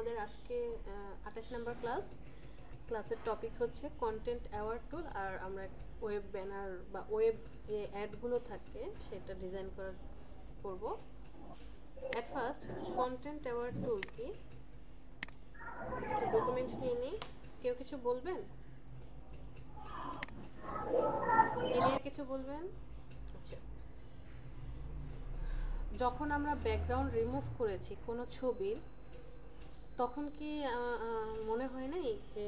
আমাদের আজকে 28 নম্বর ক্লাসের টপিক হচ্ছে কন্টেন্ট অ্যাওয়ার্ড টুল। আর আমরা ওয়েব ব্যানার বা ওয়েব যে অ্যাডগুলো থাকে সেটা ডিজাইন করব। অ্যাট ফার্স্ট কন্টেন্ট অ্যাওয়ার্ড টুল কি, একটু ডকুমেন্ট নিয়ে নিই। কেউ কিছু বলবেন? জিনিয়ার কিছু বলবেন? আচ্ছা, যখন আমরা ব্যাকগ্রাউন্ড রিমুভ করেছি কোনো ছবির, তখন কি মনে হয় নাই যে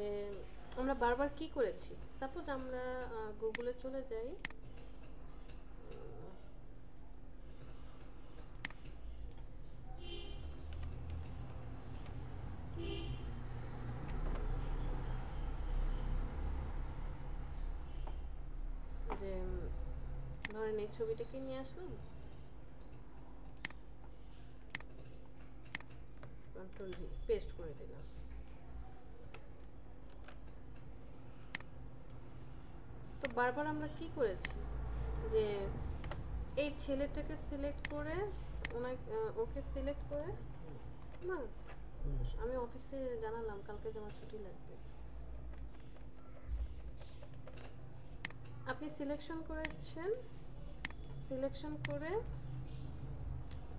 আমরা বারবার কি করেছি? সাপোজ আমরা গুগলে চলে যাই, যে ধরেন এই ছবিটাকে নিয়ে আসলাম, কন্ট্রোল ভি পেস্ট করে দিলাম। তো বারবার আমরা কি করেছি যে এই ছেলেটাকে সিলেক্ট করে ওকে সিলেক্ট করে, না আমি অফিসে জানালাম কালকে যে আমার ছুটি লাগবে। আপনি সিলেকশন করেছেন, সিলেকশন করে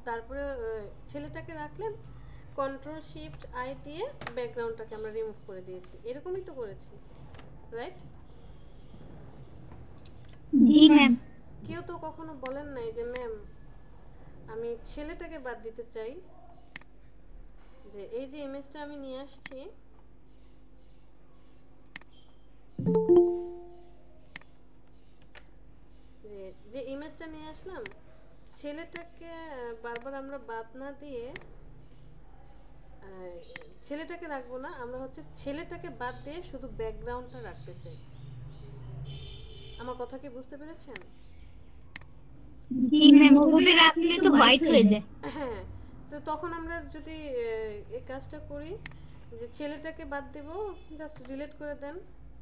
তারপরে ছেলেটাকে রাখলেন, কন্ট্রোল শিফট আই দিয়ে ব্যাকগ্রাউন্ডটাকে আমরা রিমুভ করে দিয়েছি। এরকমই তো করেছি, রাইট? জি ম্যাম। কেউ তো কখনো বলেন নাই যে ম্যাম আমি ছেলেটাকে বাদ দিতে চাই, যে এই যে ইমেজটা আমি নিয়ে আসছি, যে ইমেজটা নিয়ে আসলাম, ছেলেটাকে বারবার আমরা বাদ না দিয়ে ছেলেটাকে রাখবো না, আমরা হচ্ছে ছেলেটাকে বাদ দিয়ে শুধু ব্যাকগ্রাউন্ডটা রাখতে চাই। আমার কথা কি বুঝতে পেরেছেন? জি ম্যাম, ওভাবে রাখলে তো হোয়াইট হয়ে যায়। হ্যাঁ, তো তখন আমরা যদি এই কাজটা করি যে ছেলেটাকে বাদ দেব, জাস্ট ডিলিট করে দেন।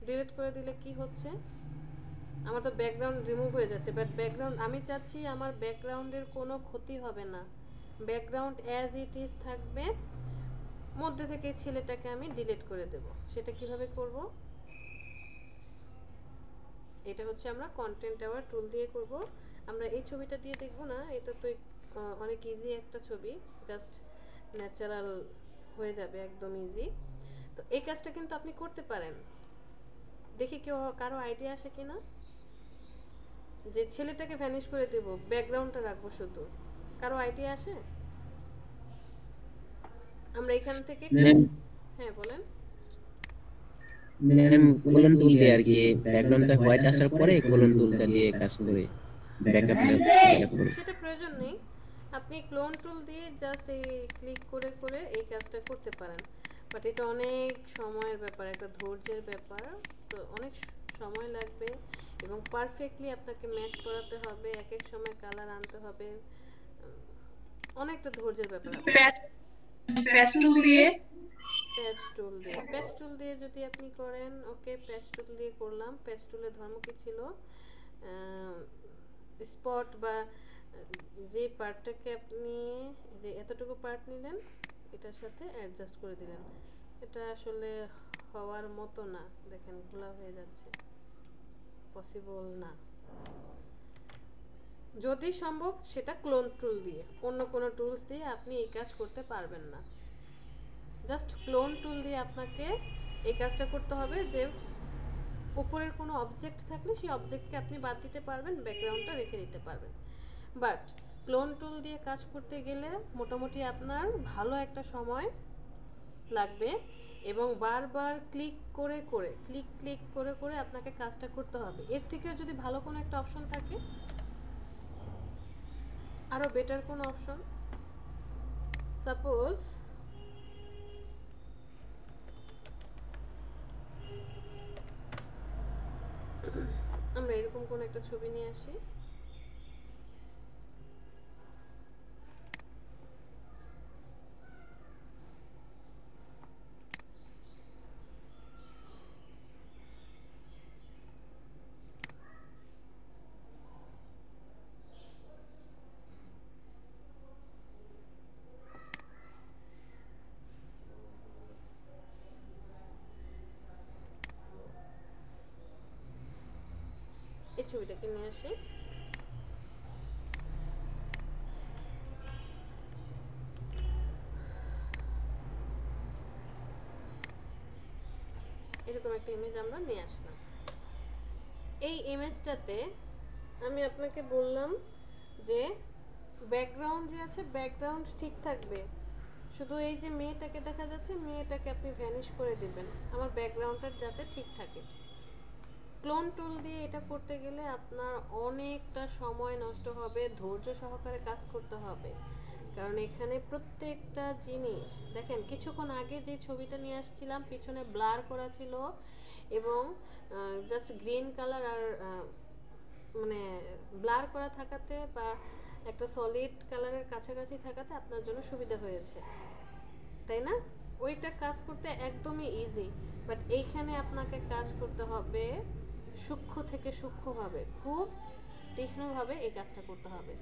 ডিলিট করে দিলে কি হচ্ছে, আমার তো ব্যাকগ্রাউন্ড রিমুভ হয়ে যাচ্ছে, বাট ব্যাকগ্রাউন্ড আমি চাচ্ছি আমার ব্যাকগ্রাউন্ডের কোনো ক্ষতি হবে না, ব্যাকগ্রাউন্ড অ্যাজ ইট ইজ থাকবে, মধ্যে থেকে ছেলেটাকে আমি ডিলিট করে দেব। সেটা কিভাবে করব? এটা হচ্ছে আমরা কন্টেন্ট অ্যাওয়ার্ড টুল দিয়ে করব। আমরা এই ছবিটা দিয়ে দেখব না, এটা তো অনেক ইজি একটা ছবি, জাস্ট ন্যাচারাল হয়ে যাবে, একদম ইজি। তো এই কাজটা কিন্তু আপনি করতে পারেন। দেখি কেউ কারো আইডিয়া আসে কিনা, যে ছেলেটাকে ভ্যানিশ করে দেব, ব্যাকগ্রাউন্ডটা রাখবো শুধু। কারো আইডিয়া আসে? আমরা এখান থেকে হ্যাঁ বলেন। ম্যাম কোলন টুল দিয়ে আর কি ব্যাকগ্রাউন্ডটা হোয়াইট আসার পরে কোলন টুলটা দিয়ে কাজ করে ব্যাকআপ করে। সেটা প্রয়োজন নেই, আপনি ক্লোন টুল দিয়ে জাস্ট এই ক্লিক করে করে এই কাজটা করতে পারেন। বাট এটা অনেক সময়ের ব্যাপার, একটা ধৈর্যের ব্যাপার, তো অনেক সময় লাগবে এবং পারফেক্টলি আপনাকে ম্যাচ করাতে হবে, এক এক সময় কালার আনতে হবে, অনেকটা ধৈর্যের ব্যাপার। প্যাচ টুল দিয়ে প্যাচ টুল দিয়ে যদি আপনি করেন, ওকে প্যাচ টুল দিয়ে করলাম। প্যাচ টুলের ধর্ম কি ছিল? স্পট বা যে পার্টটাকে আপনি, যে এতটুকু পার্ট নিলেন, এটার সাথে অ্যাডজাস্ট করে দিলেন। এটা আসলে হওয়ার মতো না, দেখেন খোলা হয়ে যাচ্ছে, পসিবল না। যদি সম্ভব সেটা ক্লোন টুল দিয়ে, অন্য কোনো টুলস দিয়ে আপনি এই কাজ করতে পারবেন না। জাস্ট ক্লোন টুল দিয়ে আপনাকে এই কাজটা করতে হবে, যে উপরের কোনো অবজেক্ট থাকলে সেই অবজেক্টকে আপনি বাদ দিতে পারবেন, ব্যাকগ্রাউন্ডটা রেখে দিতে পারবেন। বাট ক্লোন টুল দিয়ে কাজ করতে গেলে মোটামুটি আপনার ভালো একটা সময় লাগবে এবং বারবার ক্লিক করে করে আপনাকে কাজটা করতে হবে। এর থেকেও যদি ভালো কোনো একটা অপশন থাকে, আরও বেটার কোনো অপশন, সাপোজ আমরা এরকম কোনো একটা ছবি নিয়ে আসি, এই ছবিটাকে নিয়ে আসি। এরকম একটা ইমেজ আমরা নিয়ে আসলাম। এই ইমেজটাতে আমি আপনাকে বললাম যে ব্যাকগ্রাউন্ড যে আছে ব্যাকগ্রাউন্ড ঠিক থাকবে, শুধু এই যে মেয়েটাকে দেখা যাচ্ছে মেয়েটাকে আপনি ভ্যানিশ করে দিবেন, আমার ব্যাকগ্রাউন্ডটা যাতে ঠিক থাকে। ক্লোন টুল দিয়ে এটা করতে গেলে আপনার অনেকটা সময় নষ্ট হবে, ধৈর্য সহকারে কাজ করতে হবে, কারণ এখানে প্রত্যেকটা জিনিস দেখেন। কিছুক্ষণ আগে যে ছবিটা নিয়ে আসছিলাম পিছনে ব্লার করা ছিল এবং জাস্ট গ্রিন কালার আর মানে ব্লার করা থাকাতে বা একটা সলিড কালারের কাছাকাছি থাকাতে আপনার জন্য সুবিধা হয়েছে, তাই না? ওইটা কাজ করতে একদমই ইজি, বাট এইখানে আপনাকে কাজ করতে হবে সূক্ষ্ম থেকে সূক্ষ্মভাবে, খুব তীক্ষ্ণভাবে এই কাজটা করতে হবে।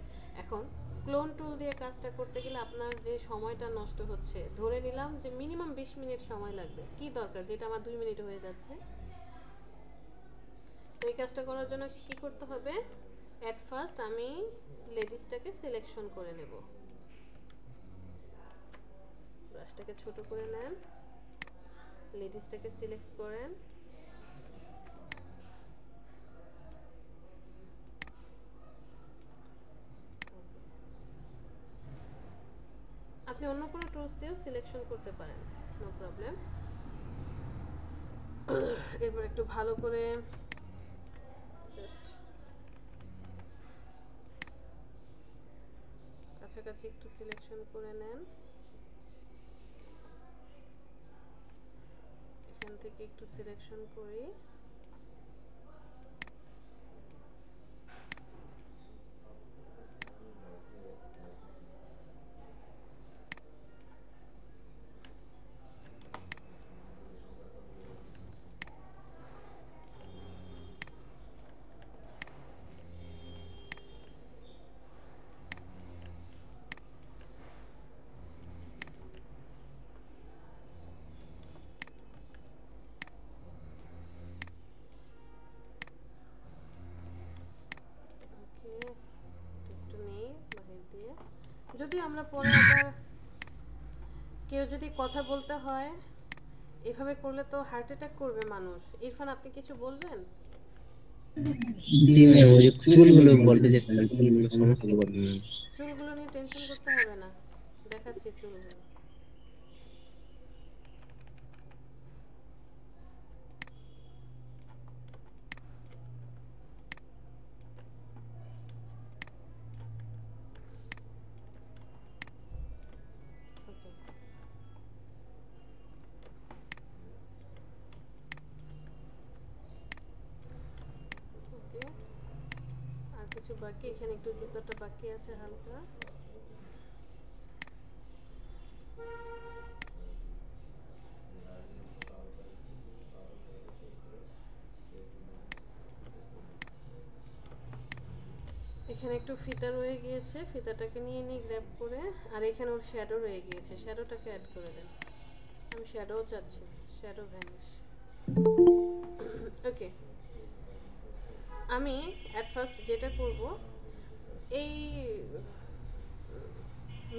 এখন ক্লোন টুল দিয়ে কাজটা করতে গেলে আপনার যে সময়টা নষ্ট হচ্ছে, ধরে নিলাম যে মিনিমাম 20 মিনিট সময় লাগবে, কি দরকার যেটা আমার 2 মিনিটে হয়ে যাচ্ছে। তো এই কাজটা করার জন্য কি করতে হবে, অ্যাট ফার্স্ট আমি লেডিসটাকে সিলেকশন করে নেব। ব্রাশটাকে ছোট করে নেন, লেডিসটাকে সিলেক্ট করেন, আপনি অন্য কোনো টুলস দিয়েও সিলেকশন করতে পারেন, নো প্রবলেম। এরপর একটু ভালো করে জাস্ট কাছাকাছি একটু সিলেকশন করে নেন, এখান থেকে একটু সিলেকশন করি, ওকে একটু নেই বাহির দিয়ে। যদি আমরা পরে আবার কেউ যদি কথা বলতে হয় এভাবে করলে তো হার্ট অ্যাটাক করবে মানুষ। ইরফান আপনি কিছু বলবেন? জি ম্যাম, ওই যে চুলগুলো বলতে চাচ্ছিলাম, চুলগুলো সমস্যা করবে ম্যাম। চুলগুলো নিয়ে টেনশন করতে হবে না, দেখাচ্ছি চুলগুলো। ওকে ওকে, আর কিছু বাকি, এখানে একটু জুতাটা বাকি আছে হালকা। এখানে একটু ফিতা রয়ে গিয়েছে, ফিতাটাকে নিয়ে নিই গ্র্যাব করে। আর এখানে ওর শ্যাডো রয়ে গিয়েছে, শ্যাডোটাকে অ্যাড করে দেন। আমি শ্যাডোও চাচ্ছি, শ্যাডো ভ্যানিশ। ওকে, আমি অ্যাট ফার্স্ট যেটা করব, এই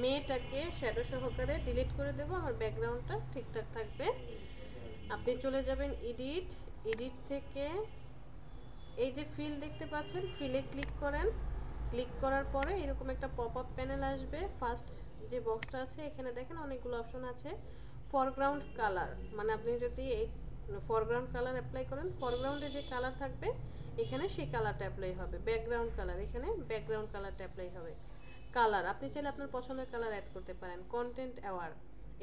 মেয়েটাকে শ্যাডো সহকারে ডিলিট করে দেব, আমার ব্যাকগ্রাউন্ডটা ঠিকঠাক থাকবে। আপনি চলে যাবেন এডিট, এডিট থেকে এই যে ফিল দেখতে পাচ্ছেন, ফিলে ক্লিক করেন। ক্লিক করার পরে এরকম একটা পপ আপ প্যানেল আসবে। ফার্স্ট যে বক্সটা আছে এখানে দেখেন অনেকগুলো অপশন আছে। ফরগ্রাউন্ড কালার, মানে আপনি যদি এই ফরগ্রাউন্ড কালার অ্যাপ্লাই করেন, ফরগ্রাউন্ডে যে কালার থাকবে এখানে সেই কালারটা অ্যাপ্লাই হবে। ব্যাকগ্রাউন্ড কালার, এখানে ব্যাকগ্রাউন্ড কালারটা অ্যাপ্লাই হবে। কালার আপনি চাইলে আপনার পছন্দের কালার অ্যাড করতে পারেন। কন্টেন্ট অ্যাওয়ার,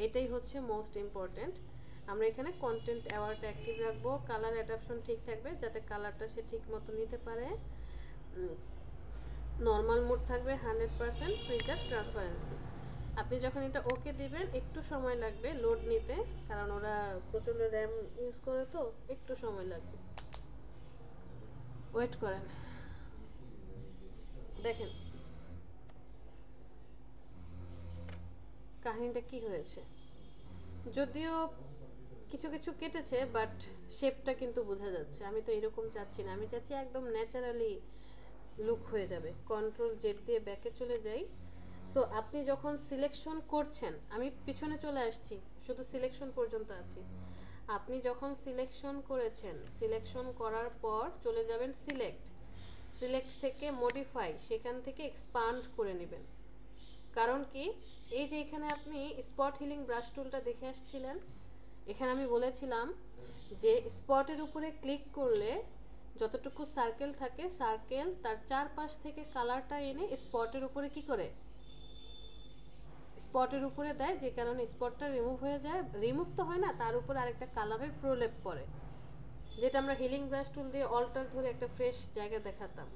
এটাই হচ্ছে মোস্ট ইম্পর্ট্যান্ট। আমরা এখানে কন্টেন্ট অ্যাওয়ারটা অ্যাক্টিভ রাখবো। কালার অ্যাডাপশন ঠিক থাকবে যাতে কালারটা সে ঠিক মতো নিতে পারে। নর্মাল মোড থাকবে 100%, প্রিজার্ভ ট্রান্সপারেন্সি। আপনি যখন এটা ওকে দিবেন একটু সময় লাগবে লোড নিতে, কারণ ওরা প্রচণ্ড র্যাম ইউজ করে তো একটু সময় লাগবে, ওয়েট করেন। দেখেন কাহিনীটা কি হয়েছে। যদিও কিছু কিছু কেটেছে, বাট শেপটা কিন্তু বোঝা যাচ্ছে। আমি তো এরকম চাচ্ছি না, আমি চাচ্ছি একদম ন্যাচারালি লুক হয়ে যাবে। কন্ট্রোল জেড দিয়ে ব্যাকে চলে যাই। সো আপনি যখন সিলেকশন করছেন, আমি পিছনে চলে আসছি, শুধু সিলেকশন পর্যন্ত আছি। আপনি যখন সিলেকশন করেছেন, সিলেকশন করার পর চলে যাবেন সিলেক্ট, সিলেক্ট থেকে মডিফাই, সেখান থেকে এক্সপান্ড করে নেবেন। কারণ কি, এই যে এখানে আপনি স্পট হিলিং ব্রাশ টুলটা দেখে আসছিলেন, এখানে আমি বলেছিলাম যে স্পটের উপরে ক্লিক করলে যতটুকু সার্কেল থাকে, সার্কেল তার চারপাশ থেকে কালারটা এনে স্পটের উপরে কি করে, স্পটের উপরে দেয়, যে কারণে স্পটটা রিমুভ হয়ে যায়। রিমুভ তো হয় না, তার উপর আরেকটা কালারের প্রলেপ পড়ে, যেটা আমরা হিলিং ব্রাশ টুল দিয়ে অল্টার ধরে একটা ফ্রেশ জায়গা দেখাতাম।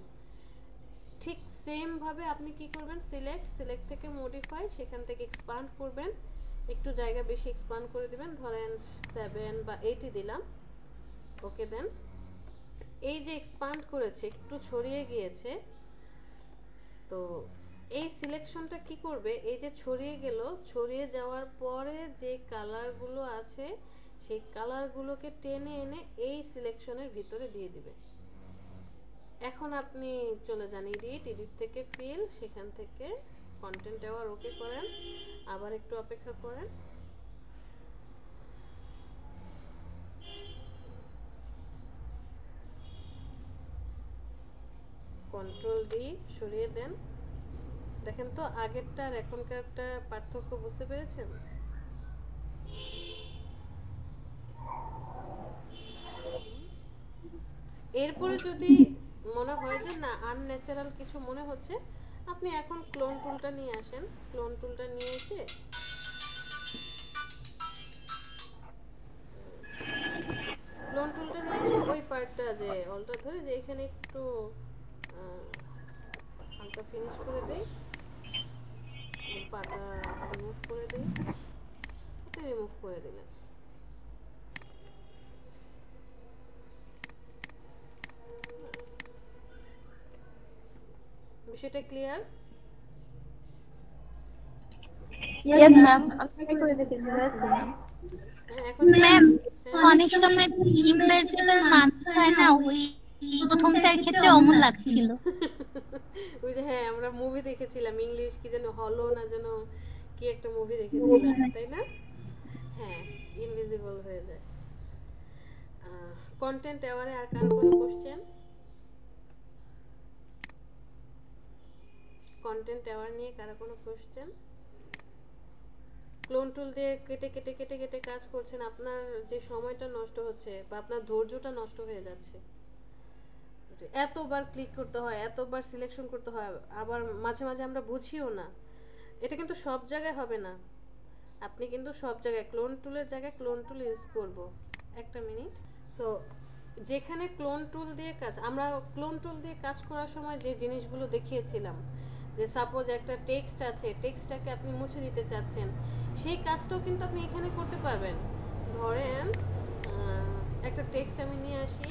ঠিক সেম ভাবে আপনি কি করবেন, সিলেক্ট, সিলেক্ট থেকে মডিফাই, সেখান থেকে এক্সপান্ড করবেন, একটু জায়গা বেশি এক্সপান্ড করে দিবেন, ধরেন 7 বা 8 দিলাম। ওকে দেন। এই যে এক্সপান্ড করেছে, একটু ছড়িয়ে গিয়েছে, তো এই সিলেকশনটা কি করবে, এই যে ছড়িয়ে গেল, ছড়িয়ে যাওয়ার পরে যে কালারগুলো আছে সেই কালারগুলোকে টেনে এনে এই সিলেকশনের ভিতরে দিয়ে দিবে। এখন আপনি চলে যান এডিট, এডিট থেকে ফিল, সেখান থেকে কন্টেন্ট আবার ওকে করেন, আবার একটু অপেক্ষা করেন। কন্ট্রোল ডি সরিয়ে দেন। দেখেন তো আগেরটা আর এখনকারটা পার্থক্য বুঝতে পেরেছেন? এরপরে যদি মনে হয় যে না আনন্যাচারাল কিছু মনে হচ্ছে, আপনি এখন ক্লোন টুলটা নিয়ে আসেন। ক্লোন টুলটা নিয়ে এসে ক্লোন টুলটা নিয়ে এসে ওই পার্টটা যে অল্টার ধরে যে এখানে একটু হালকা ফিনিশ করে দেই, পাটা রিমুভ করে দেই, ওটা রিমুভ করে দিলেন। বিষয়টা ক্লিয়ার? Yes, ma'am. আমি করে দিতেছি, হয়েছে ম্যাম। হ্যাঁ এখন ম্যাম হ্যাঁ অনেক সময় ইনভিজিবল মানুষ হয় না, ওই প্রথমটার ক্ষেত্রে অমন লাগছিল। ওই যে হ্যাঁ আমরা মুভি দেখেছিলাম, ইংলিশ কি যেন হলো না যেন কি একটা মুভি দেখেছিলাম, তাই না? হ্যাঁ, ইনভিজিবল হয়ে যায়। কন্টেন্ট অ্যাওয়ারে আর কারো কোনো কোশ্চেন? কন্টেন্ট অ্যাওয়ার নিয়ে কারো কোনো কোশ্চেন? ক্লোন টুল দিয়ে কেটে কেটে কেটে কেটে কাজ করছেন, আপনার যে সময়টা নষ্ট হচ্ছে বা আপনার ধৈর্যটা নষ্ট হয়ে যাচ্ছে। এতবার ক্লিক করতে হয়, এতবার সিলেকশন করতে হয়, আবার মাঝে মাঝে আমরা বুঝিও না। এটা কিন্তু সব জায়গায় হবে না। আপনি কিন্তু সব জায়গায় ক্লোন টুলের জায়গায় ক্লোন টুল ইউজ করব। একটা মিনিট। সো যেখানে ক্লোন টুল দিয়ে কাজ, আমরা ক্লোন টুল দিয়ে কাজ করার সময় যে জিনিসগুলো দেখিয়েছিলাম, যে সাপোজ একটা টেক্সট আছে, টেক্সটটাকে আপনি মুছে দিতে চাচ্ছেন, সেই কাজটাও কিন্তু আপনি এখানে করতে পারবেন। ধরেন একটা টেক্সট আমি নিয়ে আসি,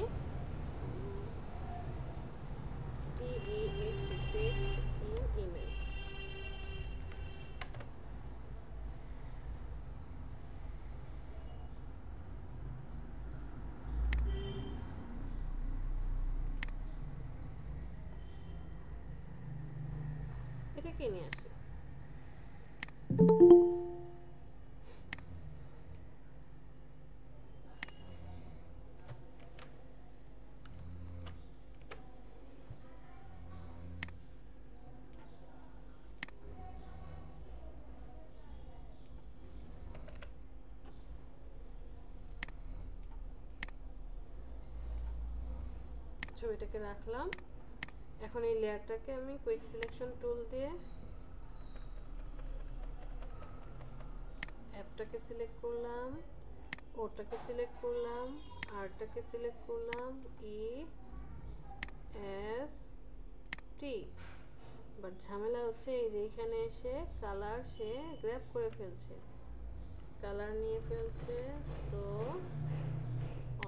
text text in image, এটাকে নিয়ে আসি। ছবিটাকে রাখলাম। এখন এই লেয়ারটাকে আমি কুইক সিলেকশন টুল দিয়ে এফটাকে সিলেক্ট করলাম, ওটাকে সিলেক্ট করলাম, আরটাকে সিলেক্ট করলাম, ই এস টি। বাট ঝামেলা হচ্ছে এই যে এখানে এসে কালার সে গ্র্যাব করে ফেলছে, কালার নিয়ে ফেলছে। সো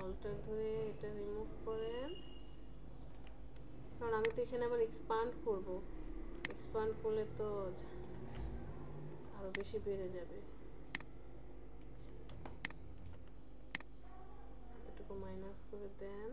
অল্টার ধরে এটা রিমুভ করেন, কারণ আমি তো এখানে আবার এক্সপান্ড করব, এক্সপান্ড করলে তো আরো বেশি বেড়ে যাবে। মাইনাস করে দেন।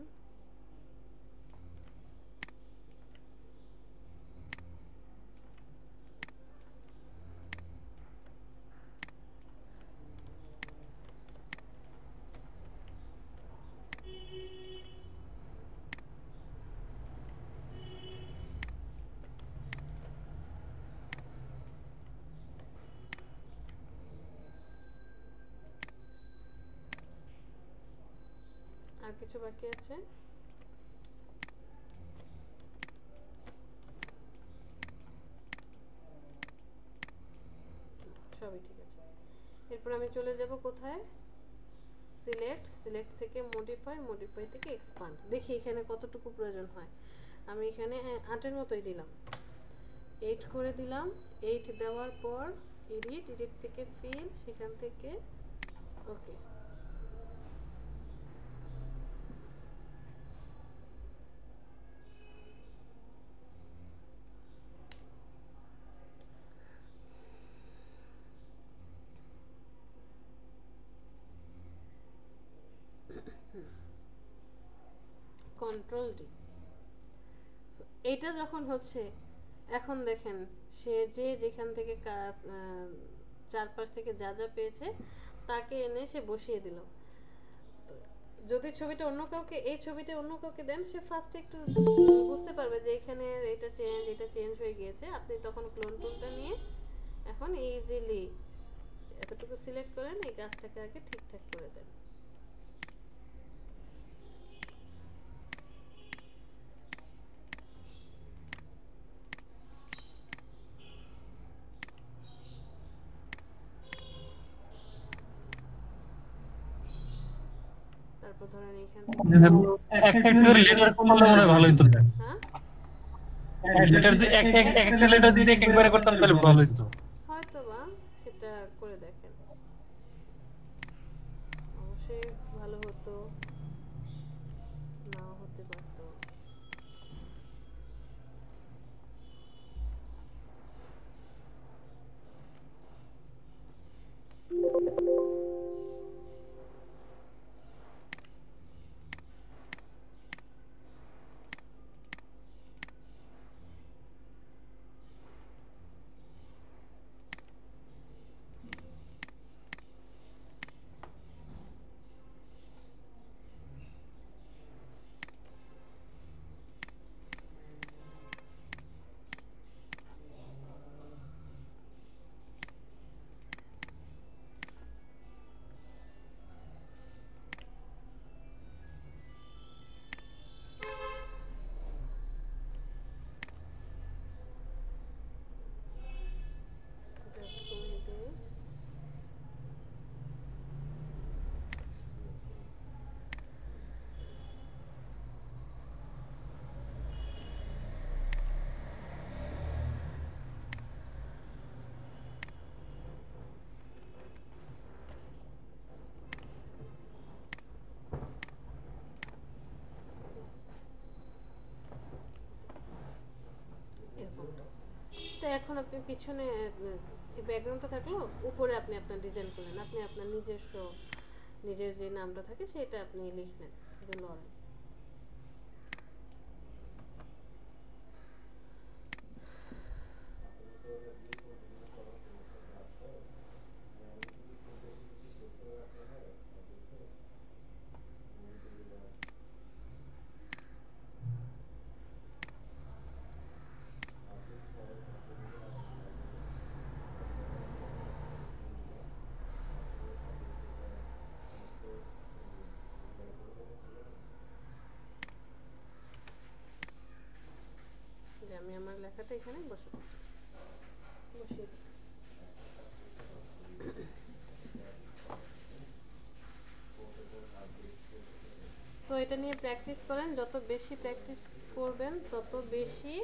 আর কিছু বাকি আছে? সবই ঠিক আছে। এরপর আমি চলে যাব কোথায়? সিলেক্ট থেকে মডিফাই থেকে এক্সপান্ড। দেখি এখানে কতটুকু প্রয়োজন হয়। আমি এখানে 8 এর মতোই দিলাম, 8 করে দিলাম। 8 দেওয়ার পর এডিট থেকে ফিল, সেখান থেকে ওকে। Control D. এটা যখন হচ্ছে, এখন দেখেন সে যেখান থেকে কাজ চারপাশ থেকে যা যা পেয়েছে তাকে এনে সে বসিয়ে দিল। যদি ছবিটা অন্য কাউকে, এই ছবিটা অন্য কাউকে দেন, সে ফার্স্টে একটু বুঝতে পারবে যে এখানে এটা চেঞ্জ হয়ে গিয়েছে। আপনি তখন ক্লোন টুলটা নিয়ে এখন ইজিলি এতটুকু সিলেক্ট করেন, এই গাছটাকে আগে ঠিকঠাক করে দেন। তারপর ধরেন এখান থেকে একটা করে লেটার করলে মনে হয় ভালো হতো। হ্যাঁ, লেটার যে একটা লেটার যদি একবারে করতাম তাহলে ভালো হতো। হয়তো বা সেটা করে দেখেন, অবশ্যই ভালো হতো, নাও হতে পারতো। এটা একটু কমিয়ে দিই। এরকমটা। তো এখন আপনি পিছনে এই ব্যাকগ্রাউন্ডটা থাকলো, উপরে আপনি আপনার ডিজাইন করলেন, আপনি আপনার নিজের যে নামটা থাকে সেটা আপনি লিখলেন, যে লরেন। যে আমি আমার লেখাটা এখানে বসিয়ে দিই। সো এটা নিয়ে প্র্যাকটিস করেন, যত বেশি প্র্যাকটিস করবেন তত বেশি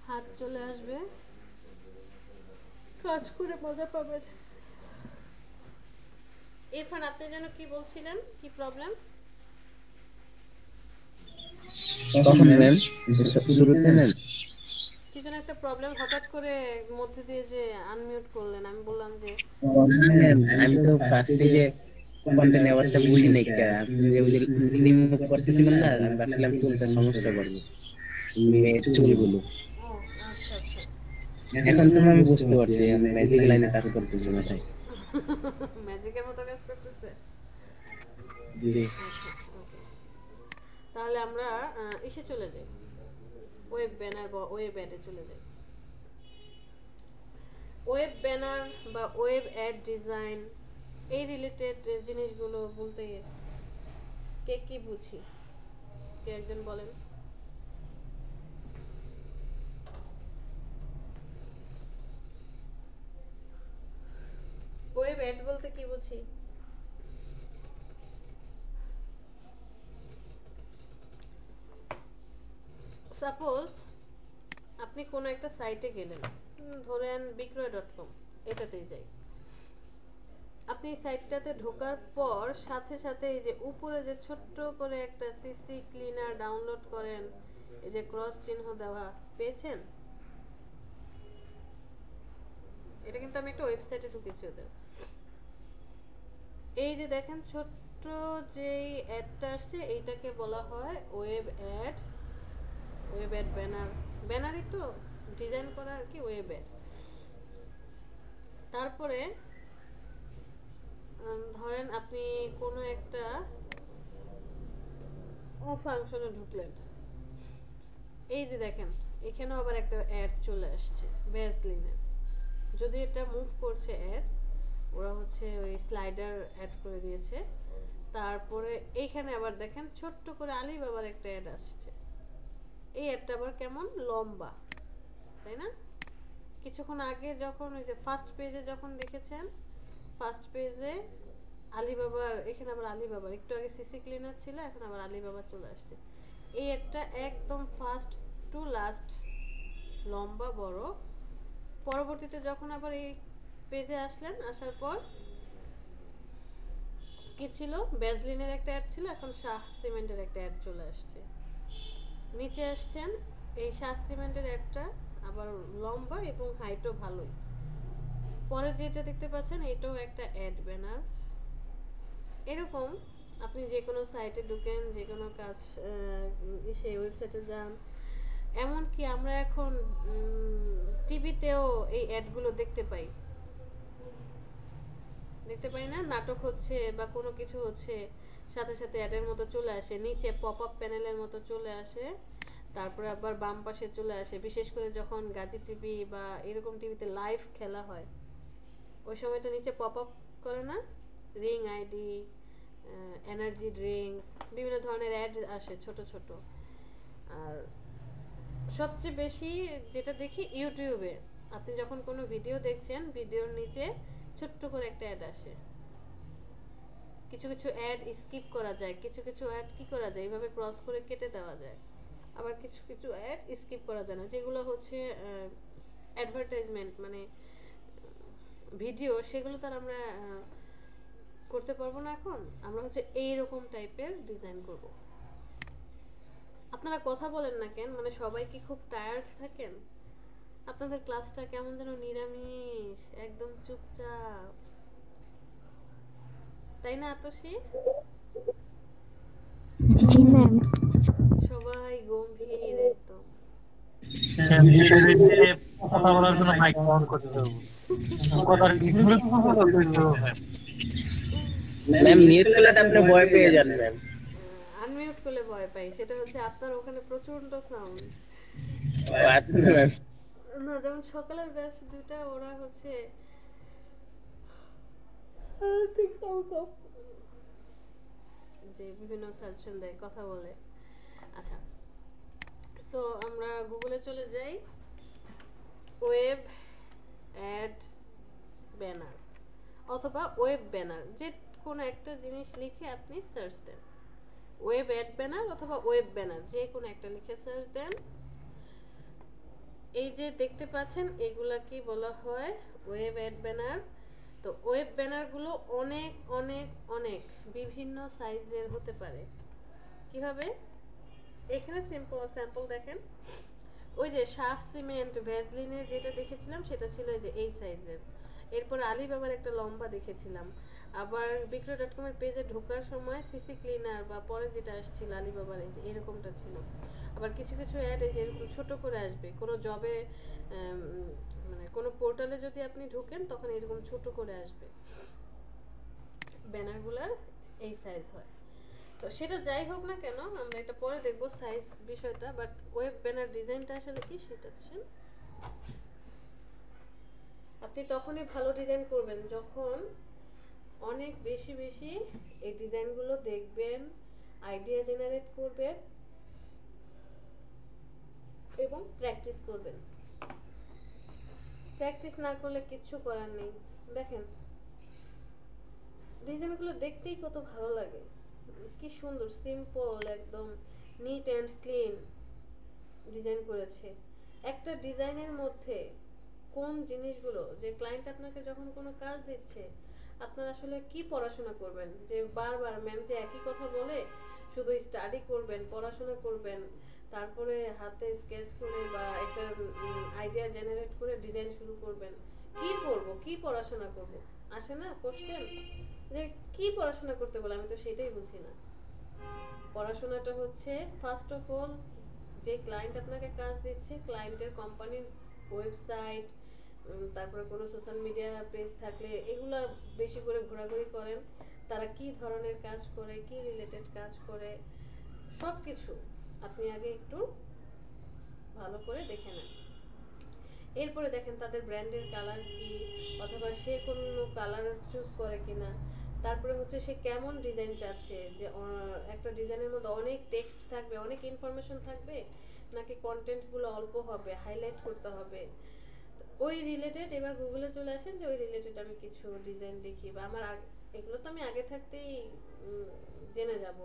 হাত চলে আসবে, কাজ করে মজা পাবেন। ইরফান, আপনি যেন কি বলছিলেন, কি প্রবলেম? তখন ম্যাম শুরুতে ম্যাম কি যেন একটা প্রবলেম হঠাৎ করে মধ্যে দিয়ে যে আনমিউট করলেন, আমি বললাম যে ম্যাম আমি তো ফার্স্টে যে কন্টেন্ট ব্যাপারটা বুঝি নাই কে আপনি যে ওই যে রিমুভ করতেছিলেন না আমি ভাবছিলাম চুলটা সমস্যা করবে মেয়ের চুলগুলো ও আচ্ছা আচ্ছা। এখন তো আমি বুঝতে পারছি আমি ম্যাজিক লাইনে কাজ করতেছি মাথায় ম্যাজিকের মতো কাজ করতেছে। জি আচ্ছা ওকে, তাহলে আমরা এসে চলে যাই, ওয়েব ব্যানার বা ওয়েব অ্যাডে চলে যাই। ওয়েব ব্যানার বা ওয়েব অ্যাড ডিজাইন এই রিলেটেড জিনিসগুলো বলতে কে কি বুঝি, কে একজন বলেন। ওয়েব অ্যাড বলতে কি বুঝি? সাপোজ আপনি কোনো একটা সাইটে গেলেন, ধরেন বিক্রয়.com, এটাতেই যাই। আপনি সাইটটাতে ঢোকার পর সাথে সাথে এই যে উপরে যে ছোট্ট করে একটা সিসি ক্লিনার ডাউনলোড করেন, এই যে ক্রস চিহ্ন দেওয়া, পেয়েছেন? এটা কিন্তু আমি একটা ওয়েবসাইটে ঢুকেছি ওদের। এই যে দেখেন ছোট্ট যেই অ্যাডটা আসছে এইটাকে বলা হয় web ad. Web ad banner, ব্যানারই তো ডিজাইন করা আর কি, ওয়েব অ্যাড। তারপরে ধরেন আপনি কোনো একটা ফাংশনে ঢুকলেন, এই যে দেখেন এখানেও আবার একটা অ্যাড চলে আসছে ভ্যাসলিনের। যদি এটা মুভ করছে অ্যাড, ওরা হচ্ছে ওই স্লাইডার অ্যাড করে দিয়েছে। তারপরে এইখানে আবার দেখেন ছোট্ট করে আলিবাবার একটা অ্যাড আসছে। এই অ্যাডটা আবার কেমন লম্বা, তাই না? কিছুক্ষণ আগে যখন ওই যে ফার্স্ট পেজে যখন দেখেছেন, ফার্স্ট পেজে আলিবাবার, এখানে আবার আলিবাবার, একটু আগে সিসি ক্লিনার ছিল, এখন আবার আলিবাবা চলে আসছে। এই অ্যাডটা একদম ফার্স্ট টু লাস্ট লম্বা বড়। পরবর্তীতে যখন আবার এই পেজে আসলেন, আসার পর কি ছিল, ভ্যাসলিনের একটা অ্যাড ছিল, এখন শাহ সিমেন্টের একটা অ্যাড চলে আসছে। নিচে আসছেন, এই শাহ সিমেন্টের অ্যাডটা আবার লম্বা এবং হাইটও ভালোই। পরে যেটা দেখতে পাচ্ছেন এটাও একটা অ্যাড ব্যানার। এরকম আপনি যে কোনো সাইটে ঢুকেন, যে কোনো কাজ সেই ওয়েবসাইটে যান, এমনকি আমরা এখন টিভিতেও এই অ্যাডগুলো দেখতে পাই, দেখতে পাই না? নাটক হচ্ছে বা কোনো কিছু হচ্ছে, সাথে সাথে অ্যাডের মতো চলে আসে, নিচে পপ আপ প্যানেলের মতো চলে আসে, তারপরে আবার বাম পাশে চলে আসে। বিশেষ করে যখন গাজী টিভি বা এরকম টিভিতে লাইভ খেলা হয়, ওই সময়টা নিচে পপ আপ করে না, রিং আইডি, এনার্জি ড্রিঙ্কস, বিভিন্ন ধরনের অ্যাড আসে ছোট ছোট। আর সবচেয়ে বেশি যেটা দেখি ইউটিউবে, আপনি যখন কোনো ভিডিও দেখছেন, ভিডিওর নিচে ছোট্ট করে একটা অ্যাড আসে। কিছু কিছু অ্যাড স্কিপ করা যায়, কিছু কিছু অ্যাড কি করা যায়, এইভাবে ক্রস করে কেটে দেওয়া যায়। আবার কিছু কিছু অ্যাড স্কিপ করা যায় না, যেগুলো হচ্ছে অ্যাডভার্টাইজমেন্ট মানে ভিডিও, সেগুলো তো আর আমরা করতে পারবো না। এখন আমরা হচ্ছে এইরকম টাইপের ডিজাইন করব। আপনারা কথা বলেন না কেন? মানে সবাই কি খুব টায়ার্ড থাকেন? আপনাদের ক্লাসটা কেমন যেন নিরামিষ, একদম চুপচাপ, তাই না আতসী? জি ম্যাম। সবাই গম্ভীর একদম। কথা বলার জন্য মাইক অন করতে হবে। কথার ভিডিও তো ম্যাম মিউট করলে তো আপনি ভয় পেয়ে যান ম্যাম আনমিউট করলে ভয় পাই, সেটা হচ্ছে আপনার ওখানে প্রচন্ড সাউন্ড। আচ্ছা ম্যাম না, যেমন সকালের ব্যাচ দুইটা, ওরা হচ্ছে যে বিভিন্ন সাজেশন দেয়, কথা বলে। আচ্ছা, সো আমরা গুগলে চলে যাই, ওয়েব অ্যাড ব্যানার অথবা ওয়েব ব্যানার, যে কোনো একটা জিনিস লিখে আপনি সার্চ দেন, ওয়েব অ্যাড ব্যানার অথবা ওয়েব ব্যানার, যে কোনো একটা লিখে সার্চ দেন। এই যে দেখতে পাচ্ছেন এগুলা কি বলা হয়, ওয়েব অ্যাড ব্যানার। তো ওয়েব ব্যানারগুলো অনেক অনেক অনেক বিভিন্ন সাইজের হতে পারে। কিভাবে? এখানে স্যাম্পল দেখেন, ওই যে শাহ সিমেন্ট ভ্যাসলিনের যেটা দেখেছিলাম সেটা ছিল এই যে এই সাইজের। এরপর আলিবাবার একটা লম্বা দেখেছিলাম। আবার বিক্রয়.com এর পেজে ঢোকার সময় সিসি ক্লিনার বা পরে যেটা আসছিল আলিবাবার এই যে এরকমটা ছিল। আবার কিছু কিছু অ্যাড এই যে এরকম ছোট করে আসবে কোনো জবে, মানে কোনো পোর্টালে যদি আপনি ঢোকেন তখন এরকম ছোট করে আসবে। ব্যানারগুলোর এই সাইজ হয়। তো সেটা যাই হোক না কেন, আমরা এটা পরে দেখবো সাইজ বিষয়টা, বাট ওয়েব ব্যানার ডিজাইনটা আসলে কি সেটা হচ্ছে আপনি তখনই ভালো ডিজাইন করবেন যখন অনেক বেশি বেশি এই ডিজাইনগুলো দেখবেন, আইডিয়া জেনারেট করবেন এবং প্র্যাকটিস করবেন। প্র্যাকটিস না করলে কিচ্ছু করার নেই। দেখেন ডিজাইনগুলো দেখতেই কত ভালো লাগে, কি সুন্দর সিম্পল একদম নিট অ্যান্ড ক্লিন ডিজাইন করেছে। একটা ডিজাইনের মধ্যে কোন জিনিসগুলো যে ক্লায়েন্ট আপনাকে যখন কোনো কাজ দিচ্ছে আপনারা আসলে কি পড়াশোনা করবেন, যে বারবার ম্যাম যে একই কথা বলে শুধু স্টাডি করবেন, পড়াশোনা করবেন, তারপরে হাতে স্কেচ করে বা একটা আইডিয়া জেনারেট করে ডিজাইন শুরু করবেন। কি পড়বো, কি পড়াশোনা করব, আসে না কোশ্চেন যে কি পড়াশোনা করতে বলে, আমি তো সেটাই বুঝি না। পড়াশোনাটা হচ্ছে ফার্স্ট অফ অল যে ক্লায়েন্ট আপনাকে কাজ দিচ্ছে, ক্লায়েন্টের কোম্পানির ওয়েবসাইট, তারপরে কোনো সোশ্যাল মিডিয়া পেজ থাকলে এগুলা বেশি করে ঘোরাঘুরি করেন, তারা কি ধরনের কাজ করে, কি রিলেটেড কাজ করে, সব কিছু আপনি আগে একটু ভালো করে দেখে নেন। এরপরে দেখেন তাদের ব্র্যান্ডের কালার কি, অথবা সে কোনো কালার চুজ করে কিনা, তারপরে হচ্ছে সে কেমন ডিজাইন চাচ্ছে, যে একটা ডিজাইনের মধ্যে অনেক টেক্সট থাকবে, অনেক ইনফরমেশন থাকবে, নাকি কন্টেন্টগুলো অল্প হবে, হাইলাইট করতে হবে ওই রিলেটেড। এবার গুগলে চলে আসেন যে ওই রিলেটেড আমি কিছু ডিজাইন দেখি, বা আমার এগুলো তো আমি আগে থাকতেই জেনে যাব,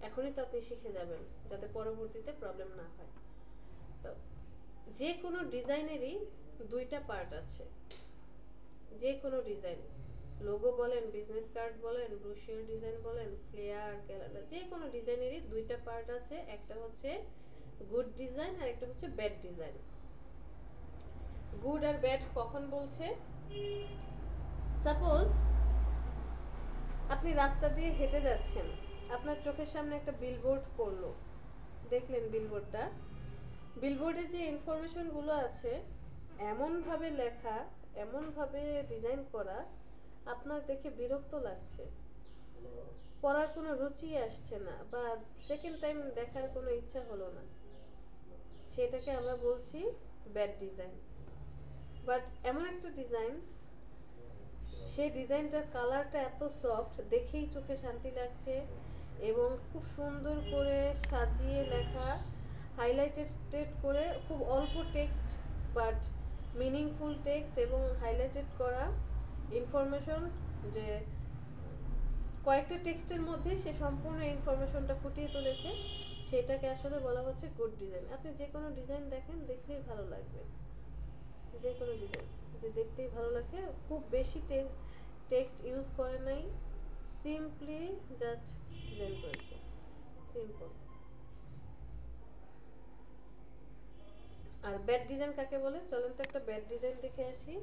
এখনই তো আপনি শিখে যাবেন যাতে পরবর্তীতে প্রবলেম না হয়। তো যে কোনো ডিজাইনেরই দুইটা পার্ট আছে, যে কোনো ডিজাইন, লোগো বলেন, বিজনেস কার্ড বলেন, ব্রোশিওর ডিজাইন বলেন, ফ্লেয়ার, ক্যালেন্ডার, যে কোনো ডিজাইনেরই দুইটা পার্ট আছে, একটা হচ্ছে গুড ডিজাইন আর একটা হচ্ছে ব্যাড ডিজাইন। গুড আর ব্যাড কখন বলছে, সাপোজ আপনি রাস্তা দিয়ে হেঁটে যাচ্ছেন, আপনার চোখের সামনে একটা বিলবোর্ড পড়লো, দেখলেন বিলবোর্ডটা, বিলবোর্ডে যে ইনফরমেশনগুলো আছে এমনভাবে লেখা, এমনভাবে ডিজাইন করা, আপনার দেখে বিরক্ত লাগছে, পড়ার কোনো রুচি আসছে না, বা সেকেন্ড টাইম দেখার কোনো ইচ্ছা হলো না, সেটাকে আমরা বলছি ব্যাড ডিজাইন। বাট এমন একটা ডিজাইন, সেই ডিজাইনটার কালারটা এত সফট, দেখেই চোখে শান্তি লাগছে এবং খুব সুন্দর করে সাজিয়ে লেখা, হাইলাইটেড করে, খুব অল্প টেক্সট বাট মিনিংফুল টেক্সট এবং হাইলাইটেড করা ইনফরমেশন, যে কয়েকটা টেক্সটের মধ্যে সে সম্পূর্ণ ইনফরমেশনটা ফুটিয়ে তুলেছে, সেটাকে আসলে বলা হচ্ছে গুড ডিজাইন। আপনি যে কোনো ডিজাইন দেখেন, দেখলেই ভালো লাগবে, যে কোনো ডিজাইন যে দেখতেই ভালো লাগছে, খুব বেশি টেক্সট ইউজ করে নাই, সিম্পলি জাস্ট ডিজাইন করেছে, সিম্পল। আর ব্যাড ডিজাইন কাকে বলে, চলেন তো একটা ব্যাড ডিজাইন দেখে আসি।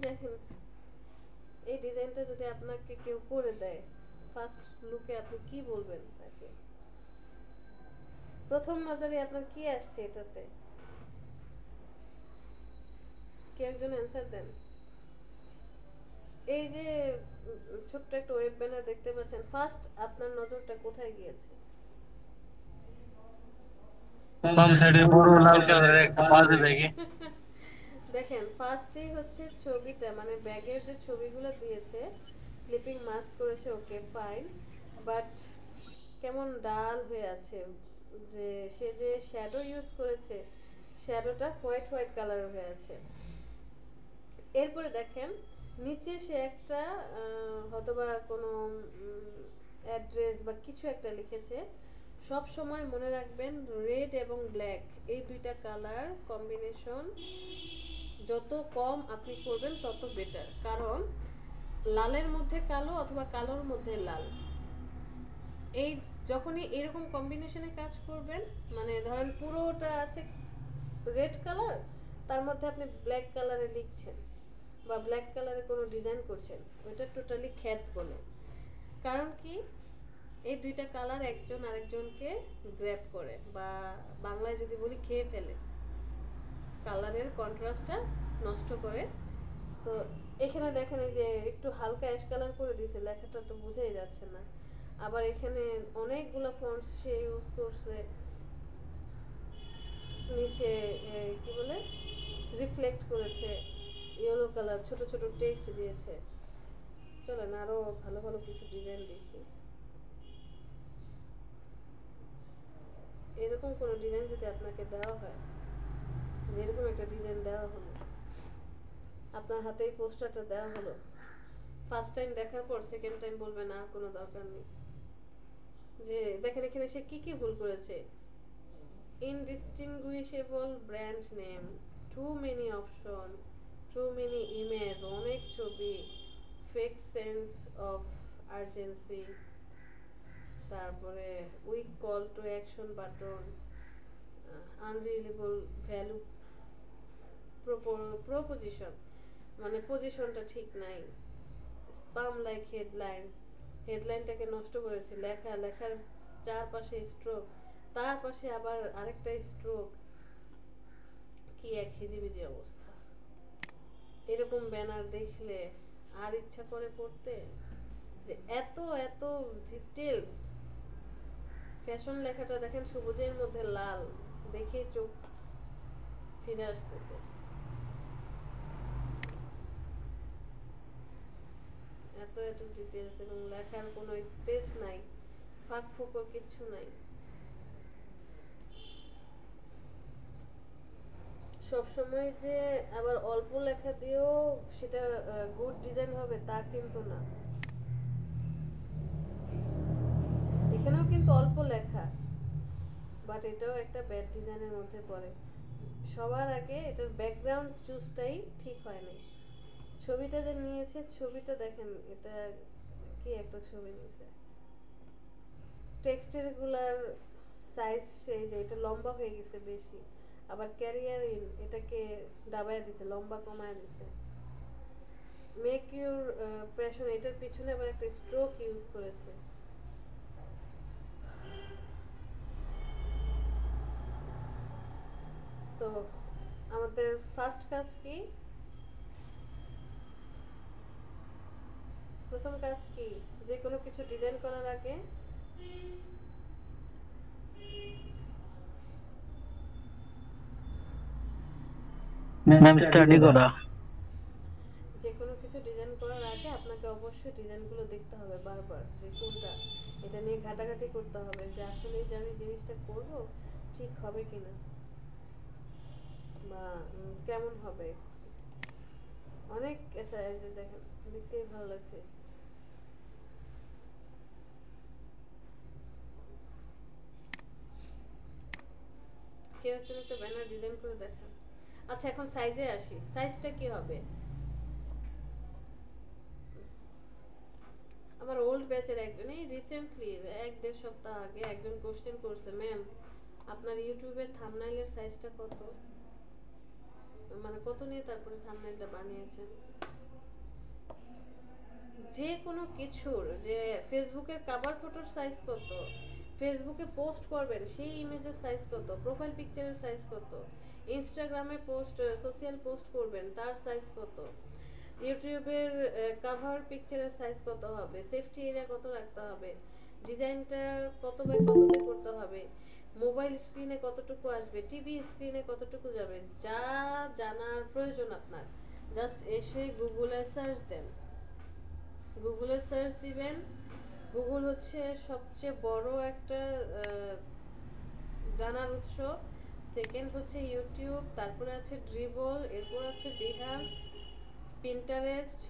দেখেন এই ডিজাইনটা যদি আপনাকে কেউ করে দেয়, ফার্স্ট লুকে আপনি কি বলবেন তাকে, প্রথম নজরে আপনার কি আসছে এটাতে, কে একজন অ্যান্সার দেন। এই যে ছোট্ট একটা ওয়েব ব্যানার দেখতে পাচ্ছেন, ফার্স্ট আপনার নজরটা কোথায় গিয়েছে? বাম সাইডে বড় লাল কালারের একটা বাজে ব্যাগে। দেখেন ফার্স্টেই হচ্ছে ছবিটা, মানে ব্যাগের যে ছবিগুলো দিয়েছে, ক্লিপিং মাস্ক করেছে, ওকে ফাইন, বাট কেমন ডাল হয়ে আছে, যে সে যে শ্যাডো ইউজ করেছে, শ্যাডোটা হোয়াইট হোয়াইট কালার হয়ে আছে। এরপরে দেখেন নিচে সে একটা হয়তোবা কোনো অ্যাড্রেস বা কিছু একটা লিখেছে। সব সময় মনে রাখবেন রেড এবং ব্ল্যাক এই দুইটা কালার কম্বিনেশন যত কম আপনি করবেন তত বেটার, কারণ লালের মধ্যে কালো অথবা কালোর মধ্যে লাল এই যখনই এরকম কম্বিনেশনে কাজ করবেন, মানে ধরেন পুরোটা আছে রেড কালার, তার মধ্যে আপনি ব্ল্যাক কালারে লিখছেন বা ব্ল্যাক কালারে কোনো ডিজাইন করছেন, ওইটা টোটালি খ্যাত বলে। কারণ কি, এই দুইটা কালার একজন আরেকজনকে গ্র্যাব করে, বা বাংলায় যদি বলি খেয়ে ফেলে, কালারের কন্ট্রাস্টটা নষ্ট করে। তো এখানে দেখেন এই যে একটু হালকা অ্যাশ কালার করে দিয়েছে, লেখাটা তো বোঝাই যাচ্ছে না। আবার এখানে অনেকগুলো ফন্টস সে ইউজ করছে, নিচে কি বলে রিফ্লেক্ট করেছে ইয়েলো কালার, ছোট ছোট টেক্সট দিয়েছে। চলেন আরো ভালো ভালো কিছু ডিজাইন দেখি। এরকম কোনো ডিজাইন যদি আপনাকে দেওয়া হয়, যেরকম একটা ডিজাইন দেওয়া হলো, আপনার হাতে এই পোস্টারটা দেওয়া হলো, ফার্স্ট টাইম দেখার পর সেকেন্ড টাইম বলবেন আর কোনো দরকার নেই। যে দেখেন এখানে সে কি কি ভুল করেছে, indistinguishable brand name, too many option, too many image, অনেক ছবি, ফেক সেন্স অফ আর্জেন্সি, তারপরে weak call to action button, unreliable value proposition, মানে পজিশনটা ঠিক নাই, স্পাম লাইক হেডলাইন্স, হেডলাইনটাকে নষ্ট করেছে, লেখার চারপাশে স্ট্রোক, তার পাশে আবার আরেকটা স্ট্রোক, কি এক হিজিবিজি অবস্থা। এরকম ব্যানার দেখলে আর ইচ্ছা করে পড়তে, যে এত এত ডিটেলস। ফ্যাশন লেখাটা দেখেন সবুজের মধ্যে লাল, দেখে চোখ ফিরে আসতেছে। এত এত ডিটেলস এবং লেখার কোনো স্পেস নাই, ফাঁক ফোকর কিচ্ছু নাই। সবসময় যে আবার অল্প লেখা দিয়েও সেটা গুড ডিজাইন হবে তা কিন্তু না। এখানেও কিন্তু অল্প লেখা, বাট এটাও একটা ব্যাড ডিজাইনের মধ্যে পড়ে। সবার আগে এটার ব্যাকগ্রাউন্ড চুজটাই ঠিক হয় না। ছবিটা যে নিয়েছে, ছবিটা দেখেন, এটা কি একটা ছবি নিয়েছে, টেক্সটের গুলার সাইজ সেই যে এটা লম্বা হয়ে গেছে বেশি, আবার ক্যারিয়ার ইন এটাকে ডাবায় দিছে, লম্বা কমায় দিছে। মেক ইউর প্যাশন, এটার পিছনে আবার একটা স্ট্রোক ইউজ করেছে। তো আমাদের ফার্স্ট কাজ কি, প্রথম কাজ কি, যে কোনো কিছু ডিজাইন করার আগে ম্যাম স্টাডি করা। যে কোনো কিছু ডিজাইন করার আগে আপনাকে অবশ্যই ডিজাইনগুলো দেখতে হবে বারবার, যে কোনটা, এটা নিয়ে ঘাটাঘাটি করতে হবে যে আসলে যে আমি জিনিসটা করব ঠিক হবে কিনা, বা কেমন হবে। অনেক যে দেখেন দেখতেই ভালো লাগছে। কেউ একজন একটা ব্যানার ডিজাইন করে দেখান। আচ্ছা এখন সাইজে আসি, সাইজটা কি হবে। আমার ওল্ড ব্যাচের একজন এই রিসেন্টলি 1-1.5 সপ্তাহ আগে একজন কোশ্চেন করছে, ম্যাম আপনার ইউটিউবের থাম্বনেইলের সাইজটা কত, মানে কত নিয়ে তারপরে থাম্বনেইলটা বানিয়েছেন। যে কোনো কিছুর, যে ফেসবুকের কভার ফটোর সাইজ কত, ফেসবুকে পোস্ট করবেন সেই ইমেজের সাইজ কত, প্রোফাইল পিকচারের সাইজ কত, ইনস্টাগ্রামে পোস্ট সোশ্যাল পোস্ট করবেন তার সাইজ কত, ইউটিউবের কভার পিকচারের সাইজ কত হবে, সেফটি এরিয়া কত রাখতে হবে, ডিজাইনটা কত বাই কততে করতে হবে, মোবাইল স্ক্রিনে কতটুকু আসবে, টিভি স্ক্রিনে কতটুকু যাবে, যা জানার প্রয়োজন আপনার জাস্ট এসে গুগলে সার্চ দেন। গুগলে সার্চ দিবেন, গুগল হচ্ছে সবচেয়ে বড় একটা জানার উৎস, সেকেন্ড হচ্ছে ইউটিউব, তারপরে আছে ড্রিবল, এরপর আছে বিহান্স, পিন্টারেস্ট।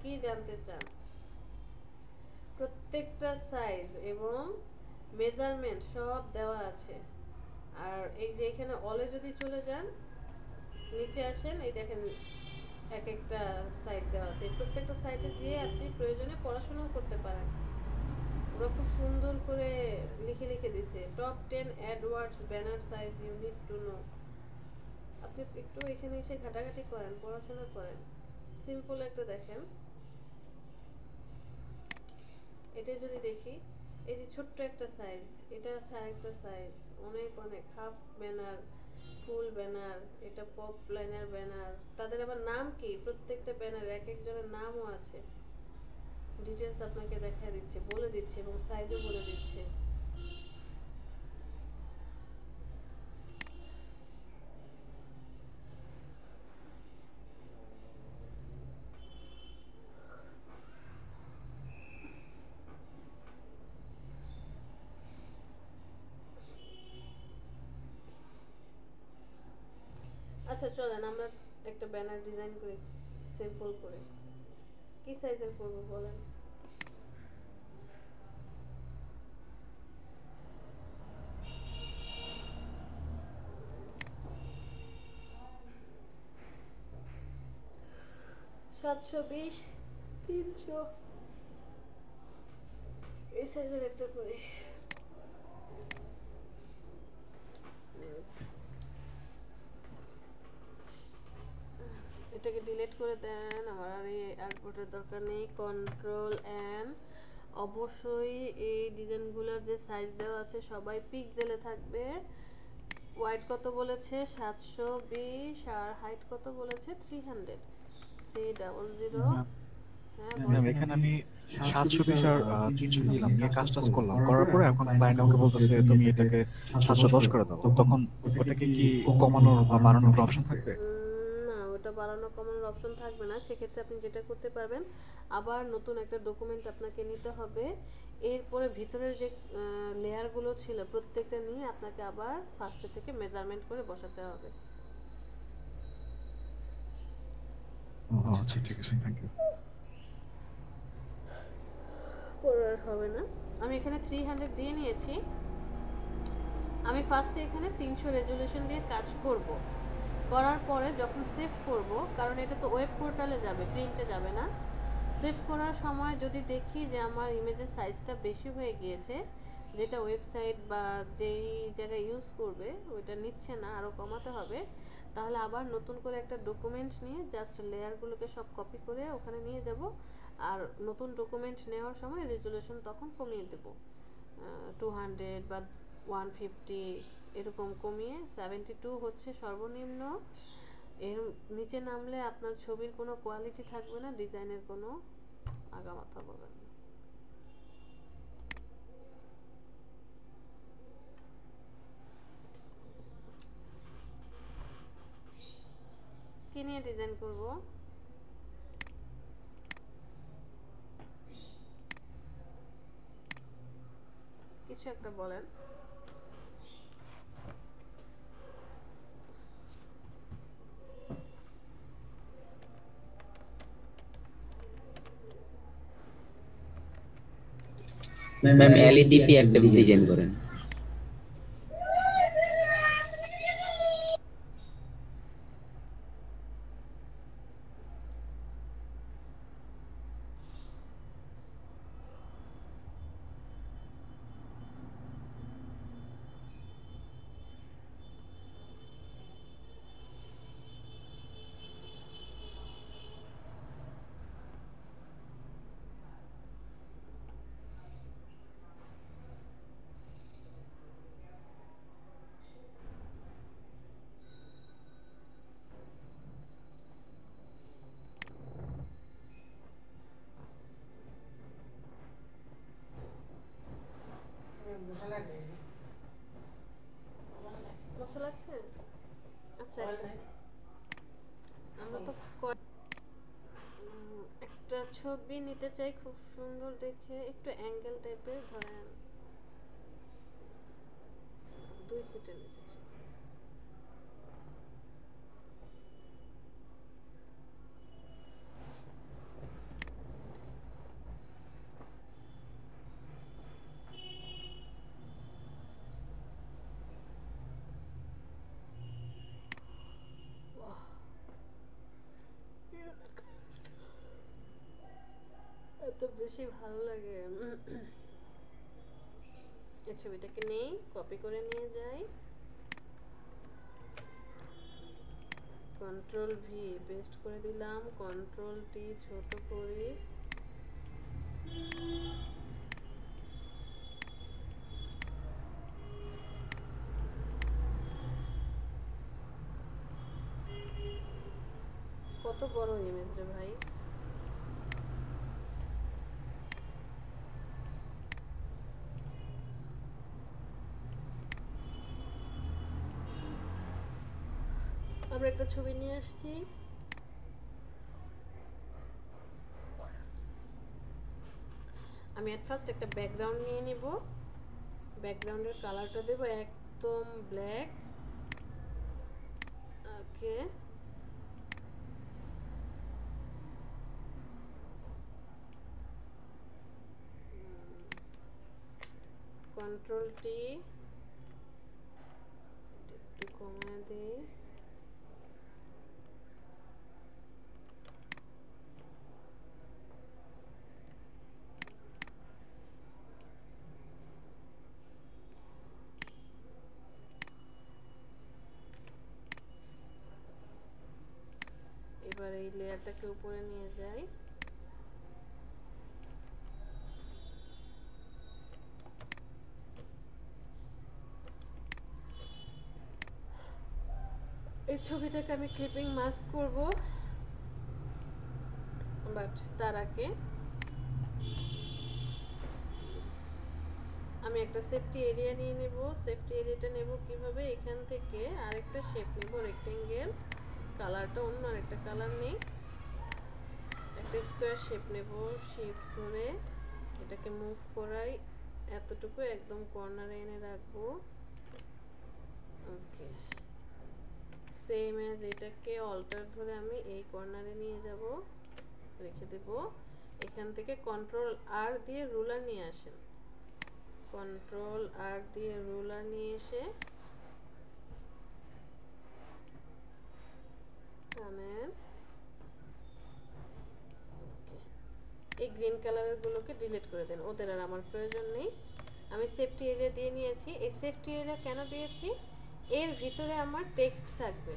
কি জানতে চান, প্রত্যেকটা সাইজ এবং মেজারমেন্ট সব দেওয়া আছে। আর এই যে এখানে অলে যদি চলে যান, নিচে আসেন, এই দেখেন এক একটা সাইট দেওয়া আছে, প্রত্যেকটা সাইটে গিয়ে আপনি প্রয়োজনে পড়াশোনাও করতে পারেন। ওরা খুব সুন্দর করে লিখে লিখে দিছে top 10 AdWords banner size you need to know. আপনি একটু এখানে এসে ঘাটাঘাটি করেন, পড়াশোনা করেন। সিম্পল একটা দেখেন, এটা যদি দেখি, এই যে ছোট্ট একটা সাইজ, এটা আছে আরেকটা সাইজ, অনেক অনেক হাফ ব্যানার, ফুল ব্যানার, এটা পপ লাইনার ব্যানার। তাদের আবার নাম কি, প্রত্যেকটা ব্যানার এক একজনের নামও আছে, ডিটেলস আপনাকে দেখা দিচ্ছে, বলে দিচ্ছে এবং সাইজও বলে দিচ্ছে। আচ্ছা চলেন আমরা একটা ব্যানার ডিজাইন করি সিম্পল করে। কি সাইজের করব বলেন? সাতশো 300 এই সাইজের একটা করে। এটাকে ডিলিট করে দেন, আমার আর এই এয়ারপোর্টের দরকার নেই। Control N. অবশ্যই এই ডিজাইনগুলোর যে সাইজ দেওয়া আছে সবাই পিক্সেলে থাকবে। ওয়াইড কত বলেছে? 720। আর হাইট কত বলেছে? 300। 300। হ্যাঁ ম্যাম এখানে আমি 720 আর 300 দিলাম, নিয়ে কাজ টাজ করলাম, করার পরে এখন ক্লায়েন্ট আমাকে বলতেছে তুমি এটাকে 710 করে দাও। তখন ওটাকে কি কমানোর বা বাড়ানোর অপশন থাকবে? না, ওটা বাড়ানো কমানোর অপশন থাকবে না। সেক্ষেত্রে আপনি যেটা করতে পারবেন, আবার নতুন একটা ডকুমেন্ট আপনাকে নিতে হবে। এরপরে ভিতরের যে লেয়ারগুলো ছিল প্রত্যেকটা নিয়ে আপনাকে আবার ফার্স্ট থেকে মেজারমেন্ট করে বসাতে হবে। আচ্ছা ঠিক আছে, থ্যাংক ইউ। করার হবে না। আমি এখানে 300 দিয়ে নিয়েছি। আমি ফার্স্টে এখানে 300 রেজুলেশন দিয়ে কাজ করব। করার পরে যখন সেভ করব, কারণ এটা তো ওয়েব পোর্টালে যাবে, প্রিন্টে যাবে না। সেভ করার সময় যদি দেখি যে আমার ইমেজের সাইজটা বেশি হয়ে গিয়েছে, যেটা ওয়েবসাইট বা যেই জায়গায় ইউজ করবে ওইটা নিচ্ছে না, আরও কমাতে হবে, তাহলে আবার নতুন করে একটা ডকুমেন্ট নিয়ে জাস্ট লেয়ারগুলোকে সব কপি করে ওখানে নিয়ে যাব। আর নতুন ডকুমেন্ট নেওয়ার সময় রেজুলেশন তখন কমিয়ে দেব, 200 বা 150 এরকম কমিয়ে 72 হচ্ছে সর্বনিম্ন। এর নিচে নামলে আপনার ছবির কোনো কোয়ালিটি থাকবে না, ডিজাইনের কোনো আগামাথা পাবেন না। কি নিয়ে ডিজাইন করব? কিছু একটা বলেন। ম্যাম এলইডিপি একটা ডিজাইন করেন। মশা লাগছে? আচ্ছা আমরা তো একটা ছবি নিতে চাই খুব সুন্দর দেখে, একটু অ্যাঙ্গেল টাইপের, ধরেন 2 সিটের নিতে চাই। এত বেশি ভালো লাগে। এই ছবিটাকে নেই, কপি করে নিয়ে যাই, কন্ট্রোল ভি পেস্ট করে দিলাম, কন্ট্রোল টি ছোট করি, কত বড় ইমেজ রে ভাই। আমরা একটা ছবি নিয়ে আসছি, আমি এট ফার্স্ট একটা ব্যাকগ্রাউন্ড নিয়ে নিব, ব্যাকগ্রাউন্ডের কালারটা দেব একদম ব্ল্যাক। ওকে, কন্ট্রোল টি একটু কমিয়ে দেই, এবার এই লেয়ারটাকে উপরে নিয়ে যাই, এই ছবিটাকে আমি ক্লিপিং মাস্ক করব, বাট তার আগে আমি একটা সেফটি এরিয়া নিয়ে নেব। সেফটি এরিয়াটা নেব কিভাবে, এখান থেকে আরেকটা শেপ নেব রেক্টেঙ্গেল, কালারটা অন্য আরেকটা কালার নেই, একটা স্কোয়ার শেপ নেব, শিফট ধরে এটাকে মুভ করাই, এতটুকু একদম কর্নারে এনে রাখবো। ওকে, সেম অ্যাজ এটাকে অল্টার ধরে আমি এই কর্নারে নিয়ে যাব, রেখে দেব। এখান থেকে কন্ট্রোল আর দিয়ে রুলার নিয়ে আসেন, কন্ট্রোল আর দিয়ে রুলার নিয়ে এসে টানেন। এই গ্রিন কালারের গুলোকে ডিলিট করে দেন, ওদের আর আমার প্রয়োজন নেই। আমি সেফটি এরিয়া দিয়ে নিয়েছি। এই সেফটি এরিয়া কেন দিয়েছি, এর ভিতরে আমার টেক্সট থাকবে,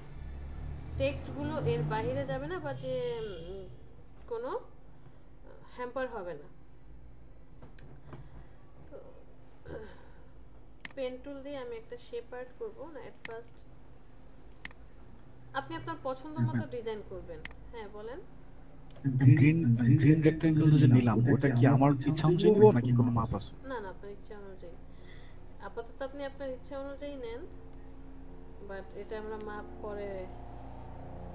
টেক্সটগুলো এর বাইরে যাবে না, বা যে কোনো হ্যাম্পার হবে না। তো পেন টুল দিয়ে আমি একটা শেপ আর্ট করবো না, এট ফার্স্ট আপনি আপনার পছন্দ মতো ডিজাইন করবেন। হ্যাঁ বলেন। গ্রিন গ্রিন রেক্টেঙ্গেল যে নিলাম ওটা কি আমার ইচ্ছা অনুযায়ী নিব নাকি কোনো মাপ আছে? না না, আপনার ইচ্ছা অনুযায়ী, আপাতত আপনি আপনার ইচ্ছা অনুযায়ী নেন, বাট এটা আমরা মাপ পরে,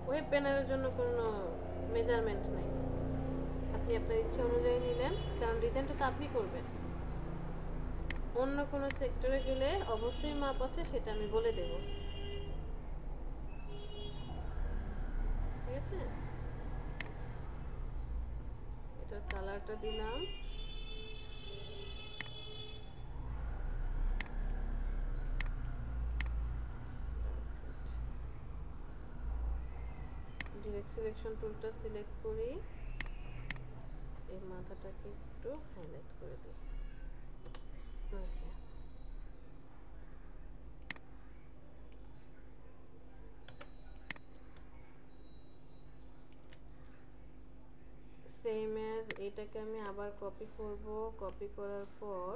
ওয়েব ব্যানারের জন্য কোনো মেজারমেন্ট নাই, আপনি আপনার ইচ্ছা অনুযায়ী নিলেন, কারণ ডিজাইনটা তো আপনি করবেন। অন্য কোনো সেক্টরে গেলে অবশ্যই মাপ আছে, সেটা আমি বলে দেব, ঠিক আছে। এটার কালারটা দিলাম, ডিরেক্ট সিলেকশন টুলটা সিলেক্ট করি, এই মাথাটাকে একটু হাইলাইট করে দিই। ওকে, সেম অ্যাজ এটাকে আমি আবার কপি করব, কপি করার পর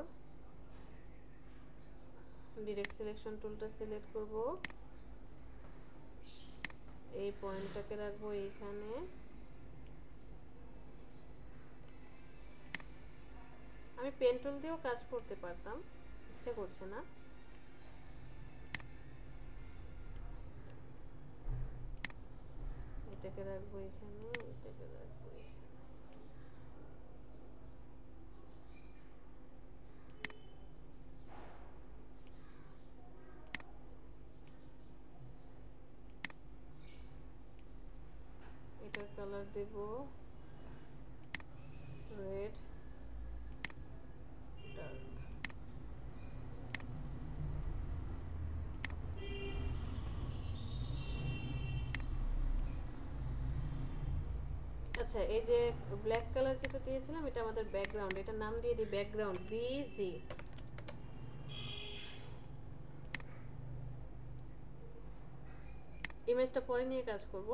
ডিরেক্ট সিলেকশন টুলটা সিলেক্ট করব, এই পয়েন্টটাকে রাখবো এইখানে, আমি পেন টুল দিয়েও কাজ করতে পারতাম, ইচ্ছা করছে না। এটাকে রাখবো এখানে, এটাকে রাখবো এখানে। এটার কালার দেব রেড ডার্ক। আচ্ছা, এই যে ব্ল্যাক কালার যেটা দিয়েছিলাম এটা আমাদের ব্যাকগ্রাউন্ড, এটা নাম দিয়ে দিই ব্যাকগ্রাউন্ড BG। ইমেজটা পরে নিয়ে কাজ করব।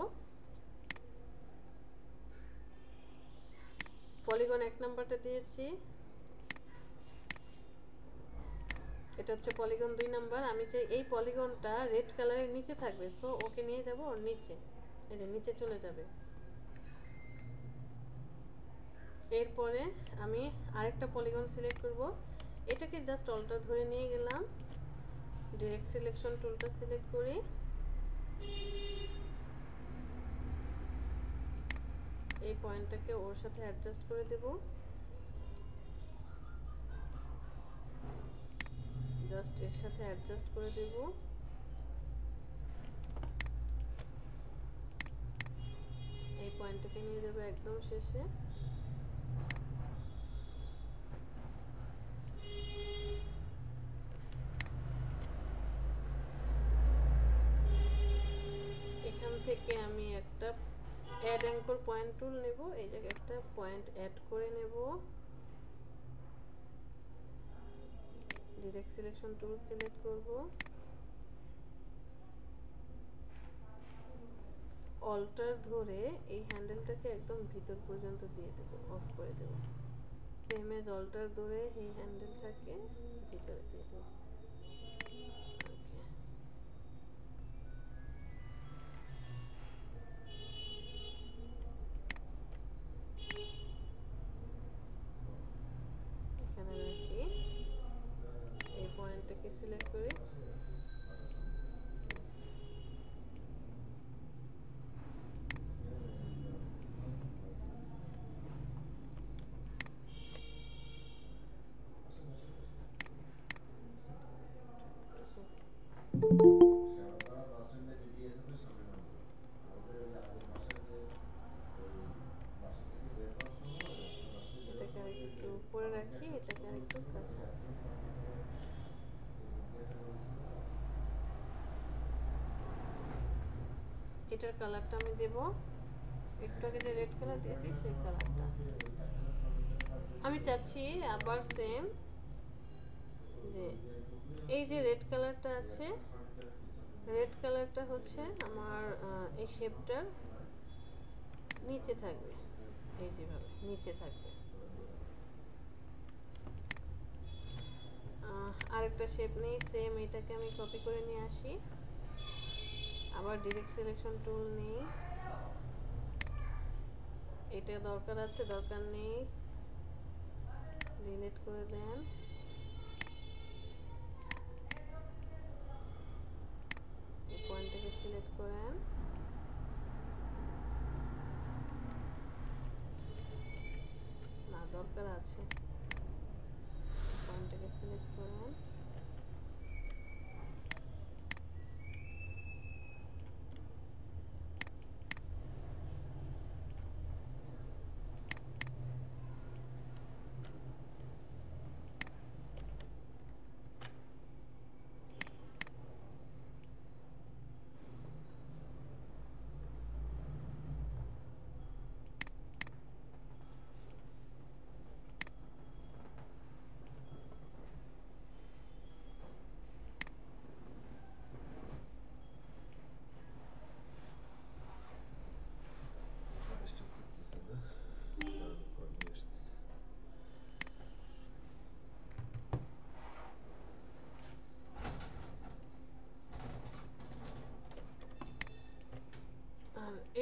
পলিগন 1 নাম্বারটা দিয়েছি, এটা হচ্ছে পলিগন 2 নাম্বার। আমি চাই এই পলিগনটা রেড কালারের নিচে থাকবে, সো ওকে নিয়ে যাব ওর নিচে, এই যে নিচে চলে যাবে। এরপরে আমি আরেকটা পলিগন সিলেক্ট করব, এটাকে জাস্ট অল্টার ধরে নিয়ে গেলাম, ডাইরেক্ট সিলেকশন টুলটা সিলেক্ট করি, এই পয়েন্টটাকে ওর সাথে অ্যাডজাস্ট করে দেব, জাস্ট এর সাথে অ্যাডজাস্ট করে দেব। এই পয়েন্টটাকে নিয়ে যাব একদম শেষে, এখান থেকে আমি একটা অ্যাড অ্যাঙ্কর পয়েন্ট টুল নেব, এই জায়গায় একটা পয়েন্ট অ্যাড করে নেব, ডাইরেক্ট সিলেকশন টুল সিলেক্ট করব, অল্টার ধরে এই হ্যান্ডেলটাকে একদম ভিতর পর্যন্ত দিয়ে দেব, অফ করে দেব। সেম এজ অল্টার ধরে এই হ্যান্ডেলটাকে ভিতরে দিয়ে দেব। এখানে রাখি, এই পয়েন্টটাকে সিলেক্ট করি, এটাকে আরেকটু উপরে রাখি, এটাকে আরেকটু কাছে, এটার কালারটা আমি দেব একটু আগে যে রেড কালার দিয়েছি সেই কালারটা। আমি চাচ্ছি আবার সেম যে এই যে রেড কালারটা আছে, রেড কালারটা হচ্ছে আমার এই শেপটার নিচে থাকবে, এই যেভাবে নিচে থাকবে। আরেকটা শেপ নেই, সেম এটাকে আমি কপি করে নিয়ে আসি, আবার ডাইরেক্ট সিলেকশন টুল নেই, এটা দরকার আছে দরকার নেই ডিলিট করে দেন। এই পয়েন্টটাকে সিলেক্ট করেন, না দরকার আছে, পয়েন্টটাকে সিলেক্ট করেন,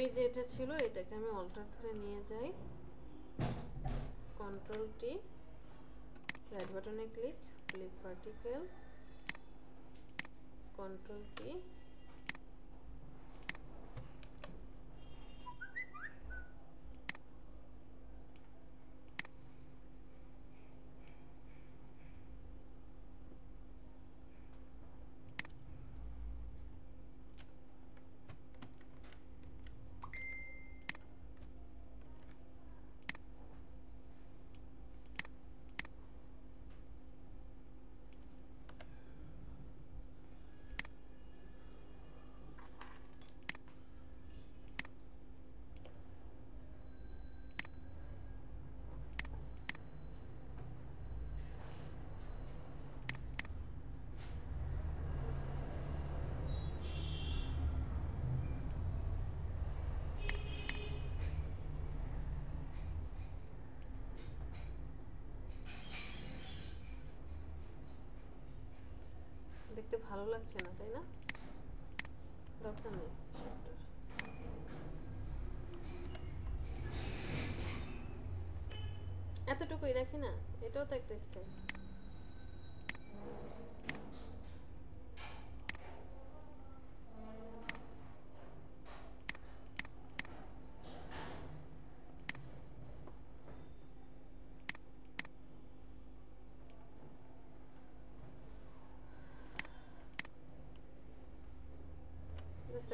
এই যে এটা ছিল এটাকে আমি অল্টার ধরে নিয়ে যাই, কন্ট্রোল টি, রাইট বাটনে click, flip vertical, control T, দেখতে ভালো লাগছে না, তাই না? দরকার নেই সেটার। এতটুকুই রাখি না, এটাও তো একটা স্টাইল।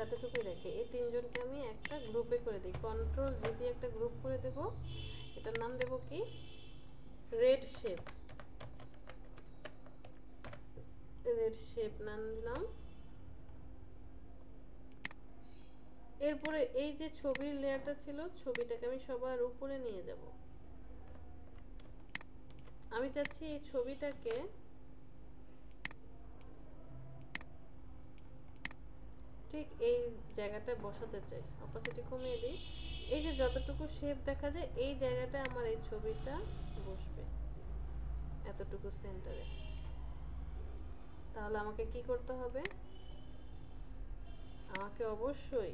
এতটুকুই রাখি। এই তিনজনকে আমি একটা গ্রুপে করে দিই, কন্ট্রোল জি দিয়ে একটা গ্রুপ করে দেব। এটার নাম দেব কি, রেড শেপ। রেড শেপ নাম দিলাম। এরপরে এই যে ছবির লেয়ারটা ছিল, ছবিটাকে আমি সবার উপরে নিয়ে যাব। আমি চাচ্ছি এই ছবিটাকে ঠিক এই জায়গাটা বসাতে চাই। অপাসিটি কমিয়ে দিই। এই যে যতটুকু শেপ দেখা যায় এই জায়গাটা আমার এই ছবিটা বসবে, এতটুকু সেন্টারে। তাহলে আমাকে কি করতে হবে, আমাকে অবশ্যই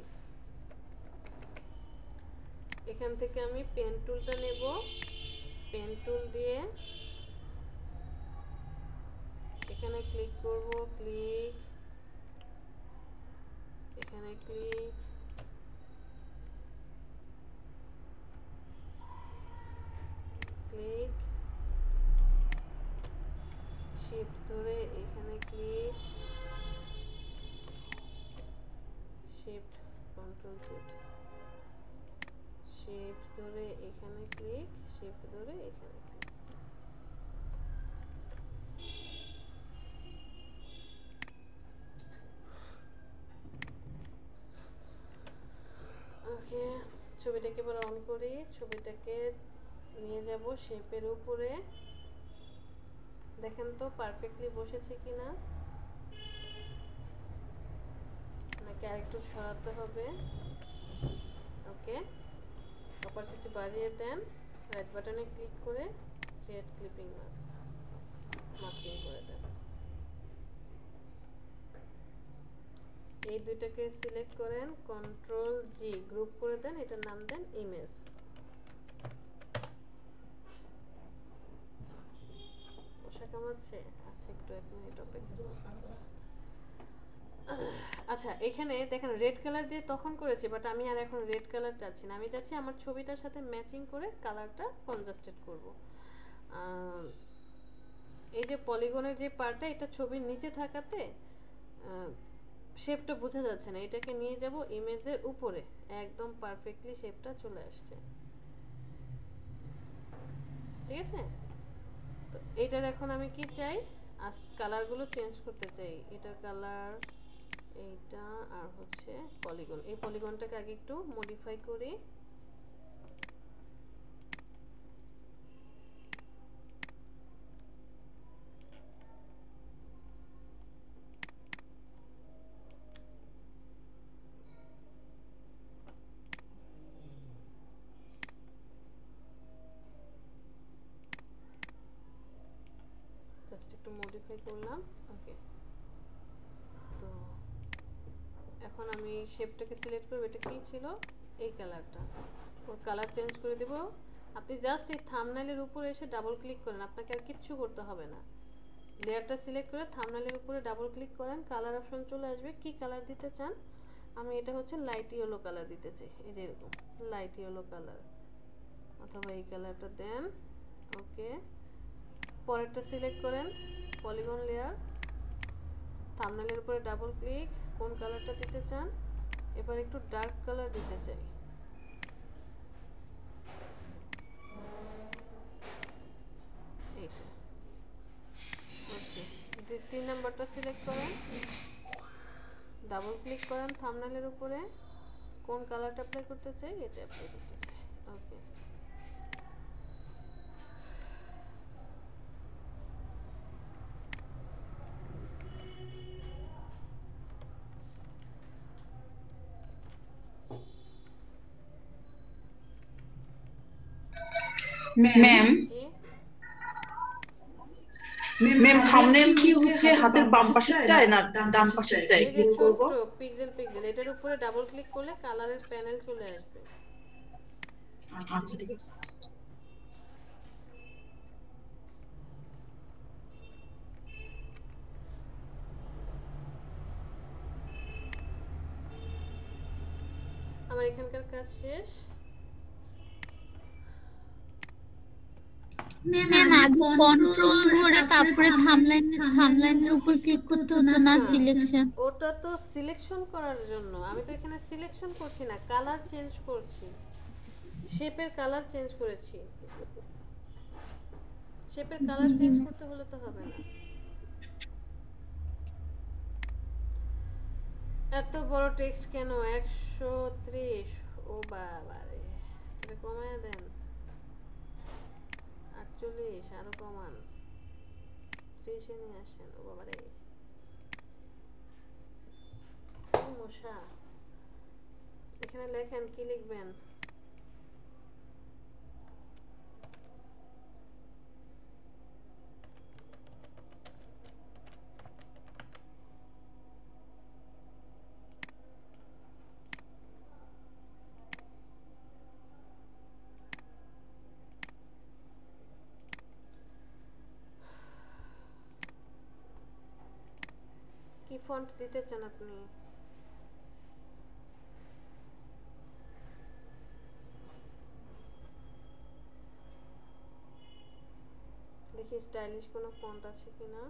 এখান থেকে আমি পেন টুলটা নেব। পেন টুল দিয়ে এখানে ক্লিক করব, ক্লিক, এখানে ক্লিক, ক্লিক, শিফট ধরে এখানে click, shift control shift, shift ধরে এখানে ক্লিক, শিফট ধরে এখানে ক্লিক। ওকে, ছবিটাকে এবার অন করি। ছবিটাকে নিয়ে যাব শেপের উপরে। দেখেন তো পারফেক্টলি বসেছে কিনা, নাকি আরেকটু সরাতে হবে। ওকে, অপাসিটি বাড়িয়ে দেন, রাইট বাটনে ক্লিক করে জেড ক্লিপিং মাস্কিং করে দেন। এই দুইটাকে সিলেক্ট করেন, কন্ট্রোল জি গ্রুপ করে দেন, এটার নাম দেন ইমেজ। বসা কামাচ্ছে, আচ্ছা একটু 1 মিনিট অপেক্ষা। আচ্ছা, এখানে দেখেন রেড কালার দিয়ে তখন করেছি, বাট আমি আর এখন রেড কালার চাচ্ছি না। আমি চাচ্ছি আমার ছবিটার সাথে ম্যাচিং করে কালারটা কনজাস্টেড করব। এই যে পলিগনের যে পার্টটা, এটা ছবির নিচে থাকাতে শেপটা বোঝা যাচ্ছে না। এটাকে নিয়ে যাব ইমেজের উপরে, একদম পারফেক্টলি শেপটা চলে আসছে। ঠিক আছে, তো এটার এখন আমি কি চাই, কালারগুলো চেঞ্জ করতে চাই। এটার কালার এইটা, আর হচ্ছে পলিগন। এই পলিগনটাকে আগে একটু মডিফাই করি। জাস্ট একটু মডিফাই করলাম। ওকে, তো এখন আমি শেপটাকে সিলেক্ট করব। এটা কি ছিল, এই কালারটা, ওর কালার চেঞ্জ করে দেব। আপনি জাস্ট এই থাম্বনেইলের উপরে এসে ডাবল ক্লিক করেন, আপনাকে আর কিচ্ছু করতে হবে না। লেয়ারটা সিলেক্ট করে থাম্বনেইলের উপরে ডাবল ক্লিক করেন, কালার অপশন চলে আসবে। কি কালার দিতে চান, আমি এটা হচ্ছে লাইট ইয়েলো কালার দিতে চাই। এই যে এরকম লাইট ইয়েলো কালার, অথবা এই কালারটা দেন। ওকে, পরেরটা সিলেক্ট করেন, পলিগন লেয়ার, থাম্বনেইলের উপরে ডাবল ক্লিক, কোন কালারটা দিতে চান। এবার একটু ডার্ক কালার দিতে চাই। এইটা ওকে, 3 নাম্বারটা সিলেক্ট করেন, ডাবল ক্লিক করেন থাম্বনেইলের উপরে, কোন কালারটা অ্যাপ্লাই করতে চাই, এটা অ্যাপ্লাই করতে চাই। ওকে, ম্যাম, জি ম্যাম থাম্বনেল কি হচ্ছে হাতের বাম পাশেরটায় না ডান পাশেরটায় এই যে ক্লিক করব? ছোট্ট পিক্সেল পিক্সেল এটার উপরে ডাবল ক্লিক করলে কালারের প্যানেল চলে আসবে। আচ্ছা ঠিক আছে। আমার এখানকার কাজ শেষ। ম্যাম আগে কন্ট্রোল ধরে তারপরে থামলাইনের উপর ক্লিক করতে হতো না সিলেকশন। ওটা তো সিলেকশন করার জন্য, আমি তো এখানে সিলেকশন করছি না, কালার চেঞ্জ করছি, শেপের কালার চেঞ্জ করেছি। শেপের কালার চেঞ্জ করতে হলে তো হবে না। এত বড় টেক্সট কেন? 130। ও বাবা রে, এটা কমায় দেন। 48 আরো কমান, 30 নিয়ে আসেন। ও বাবা রে, মশা। এখানে লেখেন, কি লিখবেন? কি ফন্ট দিতে চান আপনি? দেখি স্টাইলিশ কোনো ফন্ট আছে কিনা।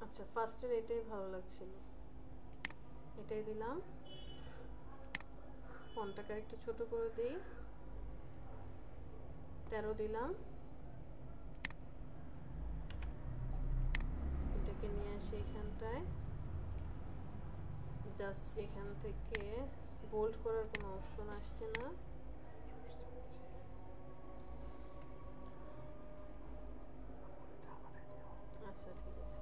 আচ্ছা, ফার্স্টের এটাই ভালো লাগছিল, এটাই দিলাম। ফন্টটাকে একটু ছোট করে দিই, 13 দিলাম। এটাকে নিয়ে আসি এখানটায়, জাস্ট এখান থেকে বোল্ড করার কোনো অপশন আসছে না। আচ্ছা ঠিক আছে।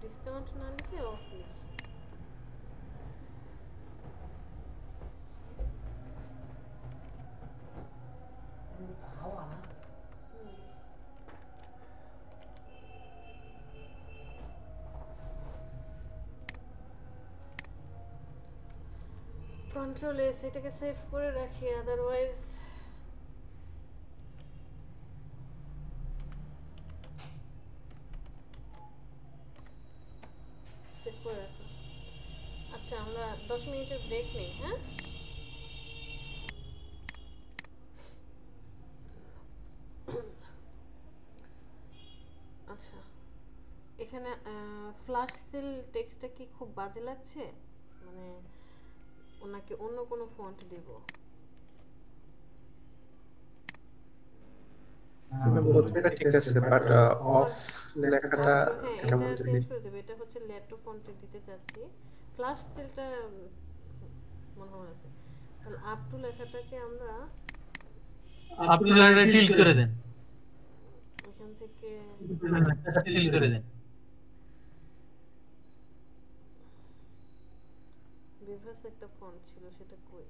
ডিসকাউন্ট না লিখে অফ লিখি। কন্ট্রোল এস, এটাকে সেভ করে রাখি, আদারওয়াইজ সেভ করে রাখি। আচ্ছা আমরা 10 মিনিটের ব্রেক নেই, হ্যাঁ? আচ্ছা, এখানে ফ্ল্যাশ সেল টেক্সটটা কি খুব বাজে লাগছে? মানে ওনাকে অন্য কোনো ফন্ট দেব? বোধহয় ঠিক আছে, বাট অফ লেখাটা হ্যাঁ, কেমন এটা জানি। চেঞ্জ করে দেব। এটা হচ্ছে লেটো ফন্টে দিতে চাচ্ছি। ফ্ল্যাশ সেলটা মনে হয় আছে। তাহলে আপ টু লেখাটাকে আমরা আপনি টিল করে দেন, এখান থেকে টিল করে দেন। বিভাস একটা ফন্ট ছিল, সেটা কই?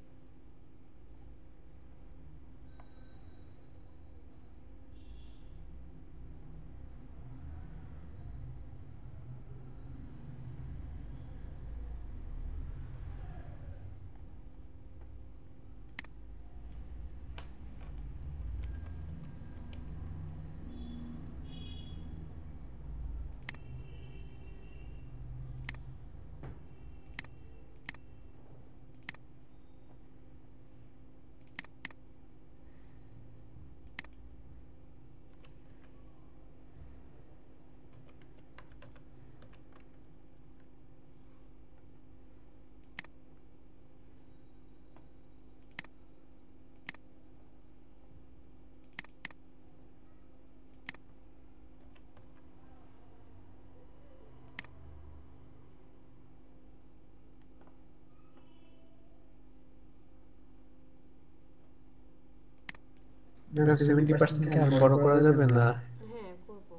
না 70% কি আর বড় করা যাবে না? হ্যাঁ করব।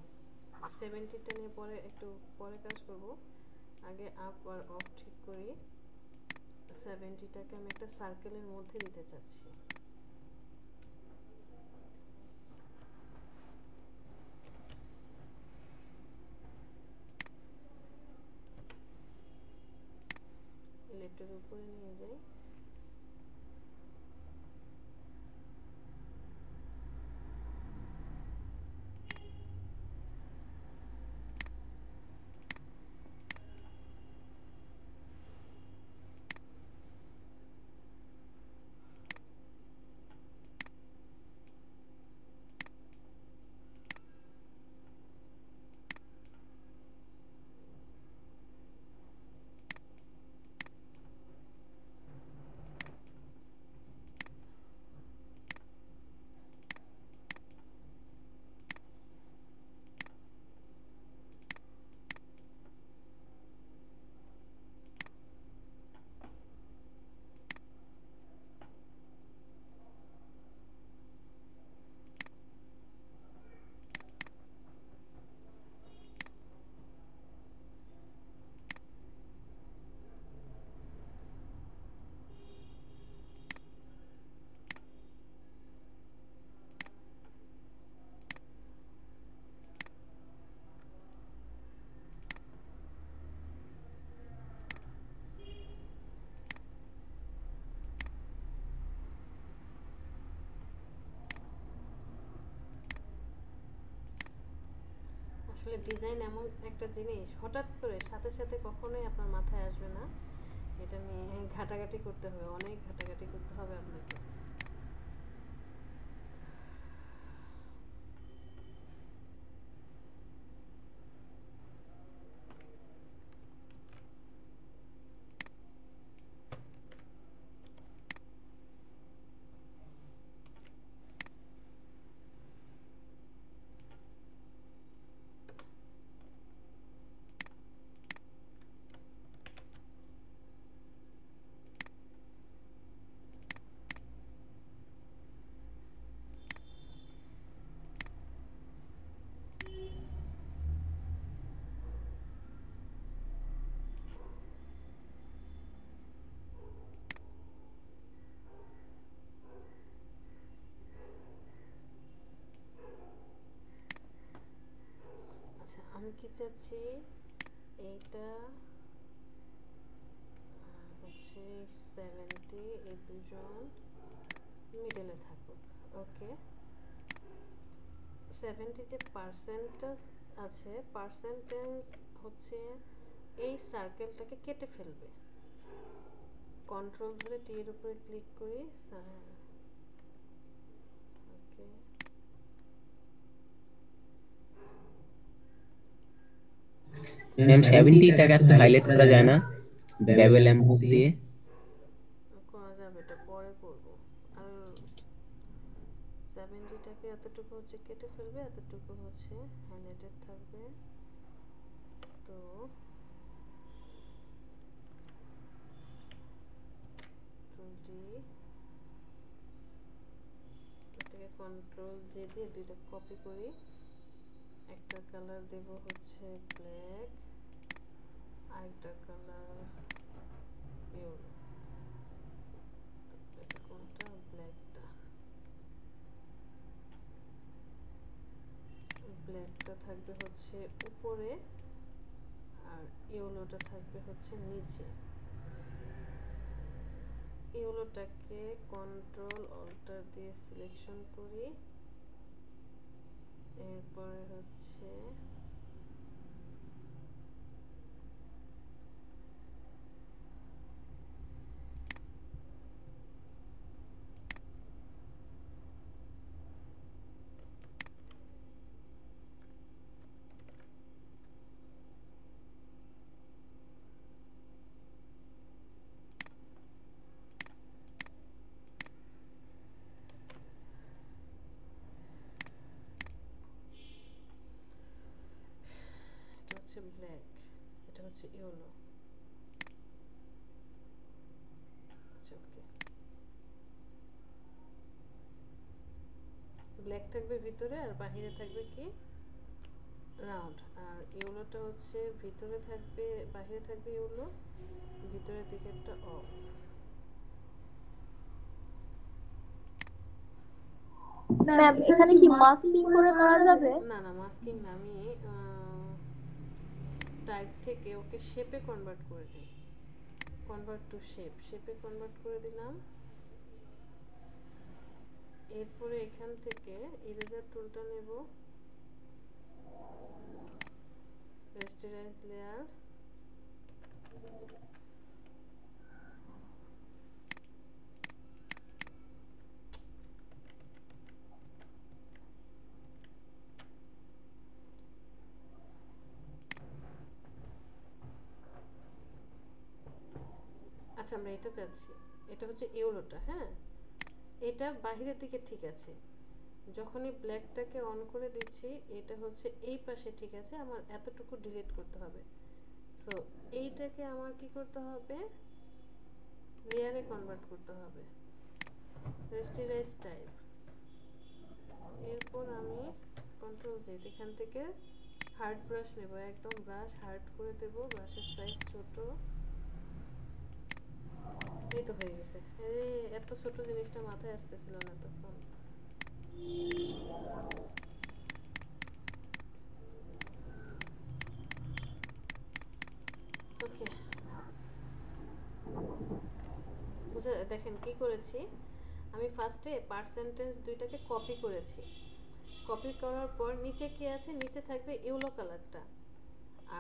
70টা নিয়ে পরে একটু পরে কাজ করব। আগে আপ আর অফ ঠিক করি। 70টাকে আমি একটা সার্কেলের মধ্যে দিতে চাচ্ছি। লেফটের উপরে নিয়ে যাই। আসলে ডিজাইন এমন একটা জিনিস, হঠাৎ করে সাথে সাথে কখনোই আপনার মাথায় আসবে না। এটা নিয়ে ঘাটাঘাটি করতে হবে, অনেক ঘাটাঘাটি করতে হবে আপনাকে। আমি কি চাচ্ছি এইটা হচ্ছে 70, এই দুজন মিডলে থাকুক। ওকে, 70 যে পার্সেন্টেজ আছে, পার্সেন্টেজ হচ্ছে এই সার্কেলটাকে কেটে ফেলবে। কন্ট্রোল ধরে টি এর উপরে ক্লিক করি। ওকে, ম্যাম 70 টাকা একটু হাইলাইট করা যায় না বেবেল এমপুক দিয়ে? করা যাবে, এটা পরে করব। আর 70টাকে এতটুকু হচ্ছে কেটে ফেলবে, এতটুকু হচ্ছে হাইলাইটেড থাকবে। তো এটাকে কন্ট্রোল জে দিয়ে দুইটা কপি করি। একটা কালার দেব হচ্ছে ব্ল্যাক, আরেকটা কালার ইয়েলো। তো এটা কোনটা? ব্ল্যাকটা। ব্ল্যাকটা থাকবে হচ্ছে উপরে আর ইয়েলোটা থাকবে হচ্ছে নিচে। ইয়েলোটাকে কন্ট্রোল অল্টার দিয়ে সিলেকশন করি। এরপরে হচ্ছে ব্ল্যাক, এটা হচ্ছে ইয়েলো। আচ্ছা, ওকে। ব্ল্যাক থাকবে ভিতরে আর বাহিরে থাকবে কি রাউন্ড। আর ইয়েলোটা হচ্ছে ভিতরে থাকবে, বাহিরে থাকবে ইয়েলো, ভিতরের দিকে একটা অফ। ম্যাম এখানে কি মাস্কিং করে করা যাবে? না না, মাস্কিং না, আমি টাইপ থেকে ওকে শেপে কনভার্ট করে দিই। কনভার্ট টু শেপ, শেপে কনভার্ট করে দিলাম। এরপরে এখান থেকে ইরেজার টুলটা নেব, রেস্টারাইজ লেয়ার, আচ্ছা আমরা এটা চাচ্ছি, এটা হচ্ছে ইয়েলোটা। হ্যাঁ, এটা বাহিরের দিকে ঠিক আছে। যখনই ব্ল্যাকটাকে অন করে দিচ্ছি, এটা হচ্ছে এই পাশে ঠিক আছে। আমার এতটুকু ডিলিট করতে হবে। সো এইটাকে আমার কি করতে হবে? লেয়ারে কনভার্ট করতে হবে, রেস্টারাইজ টাইপ। এরপর আমি কন্ট্রোল জেড, এখান থেকে হার্ড ব্রাশ নেব, একদম ব্রাশ হার্ড করে দেব, ব্রাশের সাইজ ছোট। এই তো হয়ে গেছে। এত ছোট জিনিসটা মাথায় আসতেছিল না তখন। ওকে, বুঝা দেখেন কি করেছি আমি। ফার্স্টে পার্সেন্টেজ দুইটাকে কপি করেছি। কপি করার পর নিচে কি আছে? নিচে থাকবে ইয়েলো কালারটা,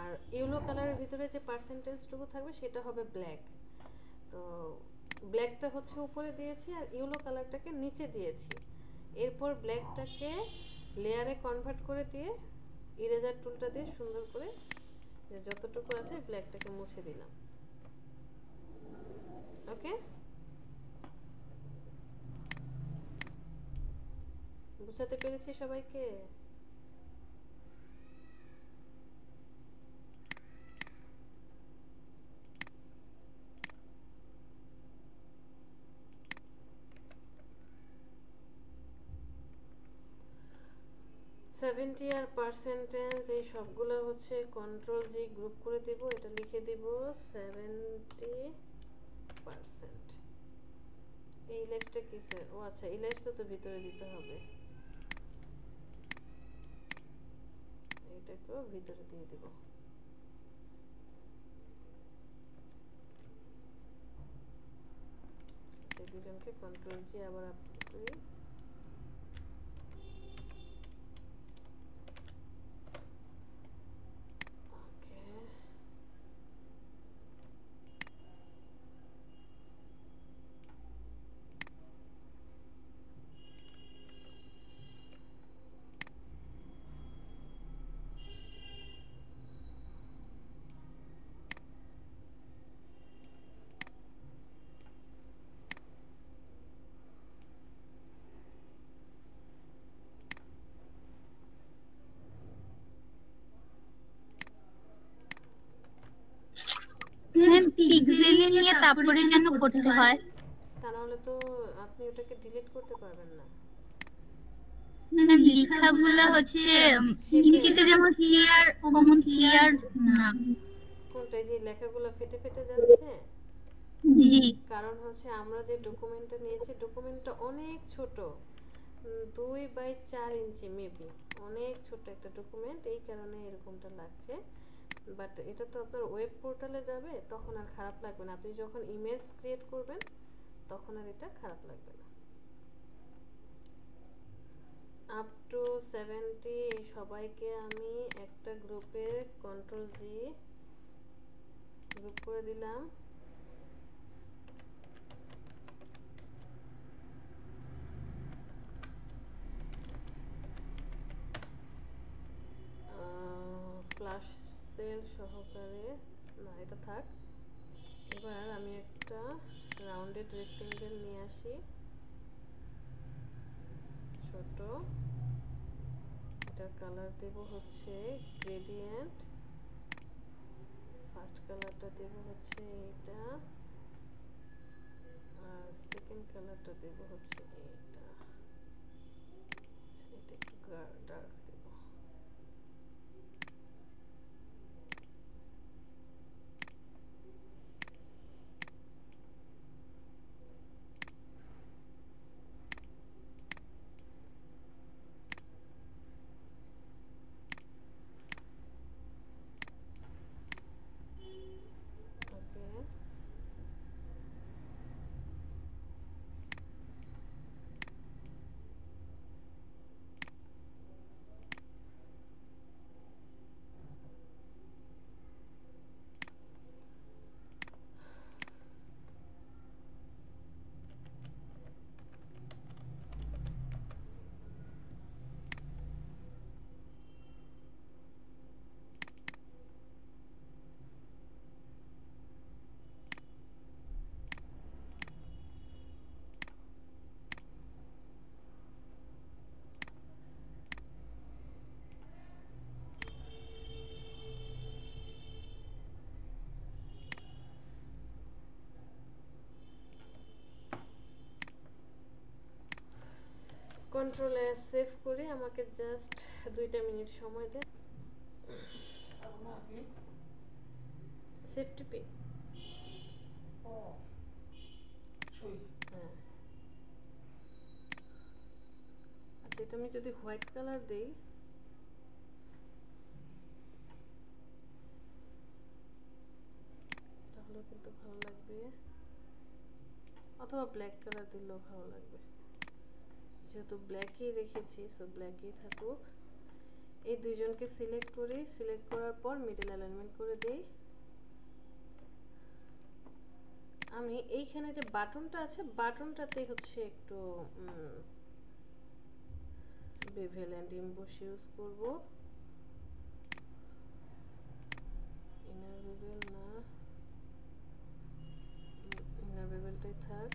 আর ইয়েলো কালারের ভিতরে যে পার্সেন্টেজটুকু থাকবে সেটা হবে ব্ল্যাক। তো ব্ল্যাকটা হচ্ছে উপরে দিয়েছি আর ইয়েলো কালারটাকে নিচে দিয়েছি। এরপর ব্ল্যাকটাকে লেয়ারে কনভার্ট করে দিয়ে ইরেজার টুলটা দিয়ে সুন্দর করে যে যতটুকু আছে ব্ল্যাকটাকে মুছে দিলাম। ওকে, বুঝাতে পেরেছি সবাইকে? সেভেন্টি আর পার্সেন্টেজ এই সবগুলো হচ্ছে কন্ট্রোল জি গ্রুপ করে দিব। এটা লিখে দিব 70%। এই লেফটে কিসের? ও আচ্ছা, এই লেফটে তো ভিতরে দিতে হবে। এটা দুজনকেও ভিতরে দিয়ে দিব। সেই দুজনকে কন্ট্রোল জি আবার আপলোড করি। ওকে, ম্যাম পিক্সেলি নিয়ে তারপরে কেন করতে হয়? তা নাহলে তো আপনি ওটাকে ডিলিট করতে পারবেন না। ম্যাম লেখাগুলো হচ্ছে নিচেতে যেমন ক্লিয়ার কমন ক্লিয়ার না। কোনটা? এই যে লেখাগুলো ফেটে ফেটে যাচ্ছে, জি কারণ হচ্ছে আমরা যে ডকুমেন্টটা নিয়েছি ডকুমেন্টটা অনেক ছোট, 2 বাই 4 ইঞ্চি মেবি, অনেক ছোট একটা ডকুমেন্ট, এই কারণে এরকমটা লাগছে। বাট এটা তো আপনার ওয়েব পোর্টালে যাবে, তখন আর খারাপ লাগবে না। আপনি যখন ইমেজ ক্রিয়েট করবেন তখন আর এটা খারাপ লাগবে না। আপ টু 70 এই সবাইকে আমি একটা গ্রুপে কন্ট্রোল জি গ্রুপ করে দিলাম। ফ্ল্যাশ সেল সহকারে না, এটা থাক। এবার আমি একটা রাউন্ডেড রেক্টেঙ্গেল নিয়ে আসি, ছোট। এটার কালার দেব হচ্ছে গ্রেডিয়েন্ট, ফার্স্ট কালারটা দেব হচ্ছে এইটা, আর সেকেন্ড কালারটা দেব হচ্ছে এইটা। আচ্ছা, এটা একটু ডার্ক দেব। ওকে, কন্ট্রোল এস সেভ করে আমাকে জাস্ট 2টা মিনিট সময় দেন। সেভ টিপি, হ্যাঁ। আচ্ছা, এটা আমি যদি হোয়াইট কালার দেই তাহলে কিন্তু ভালো লাগবে, অথবা ব্ল্যাক কালার দিলেও ভালো লাগবে। যেহেতু ব্ল্যাকই রেখেছি, সো ব্ল্যাকই থাকুক। এই দুইজনকে সিলেক্ট করি, সিলেক্ট করার পর মিডল অ্যালাইনমেন্ট করে দেই। আমি এইখানে যে বাটনটা আছে, বাটনটাতে হচ্ছে একটু বেভেল এন্ড ইমবোস ইউজ করব। ইনার বেভেল না, ইনার বেভেলটাই থাক।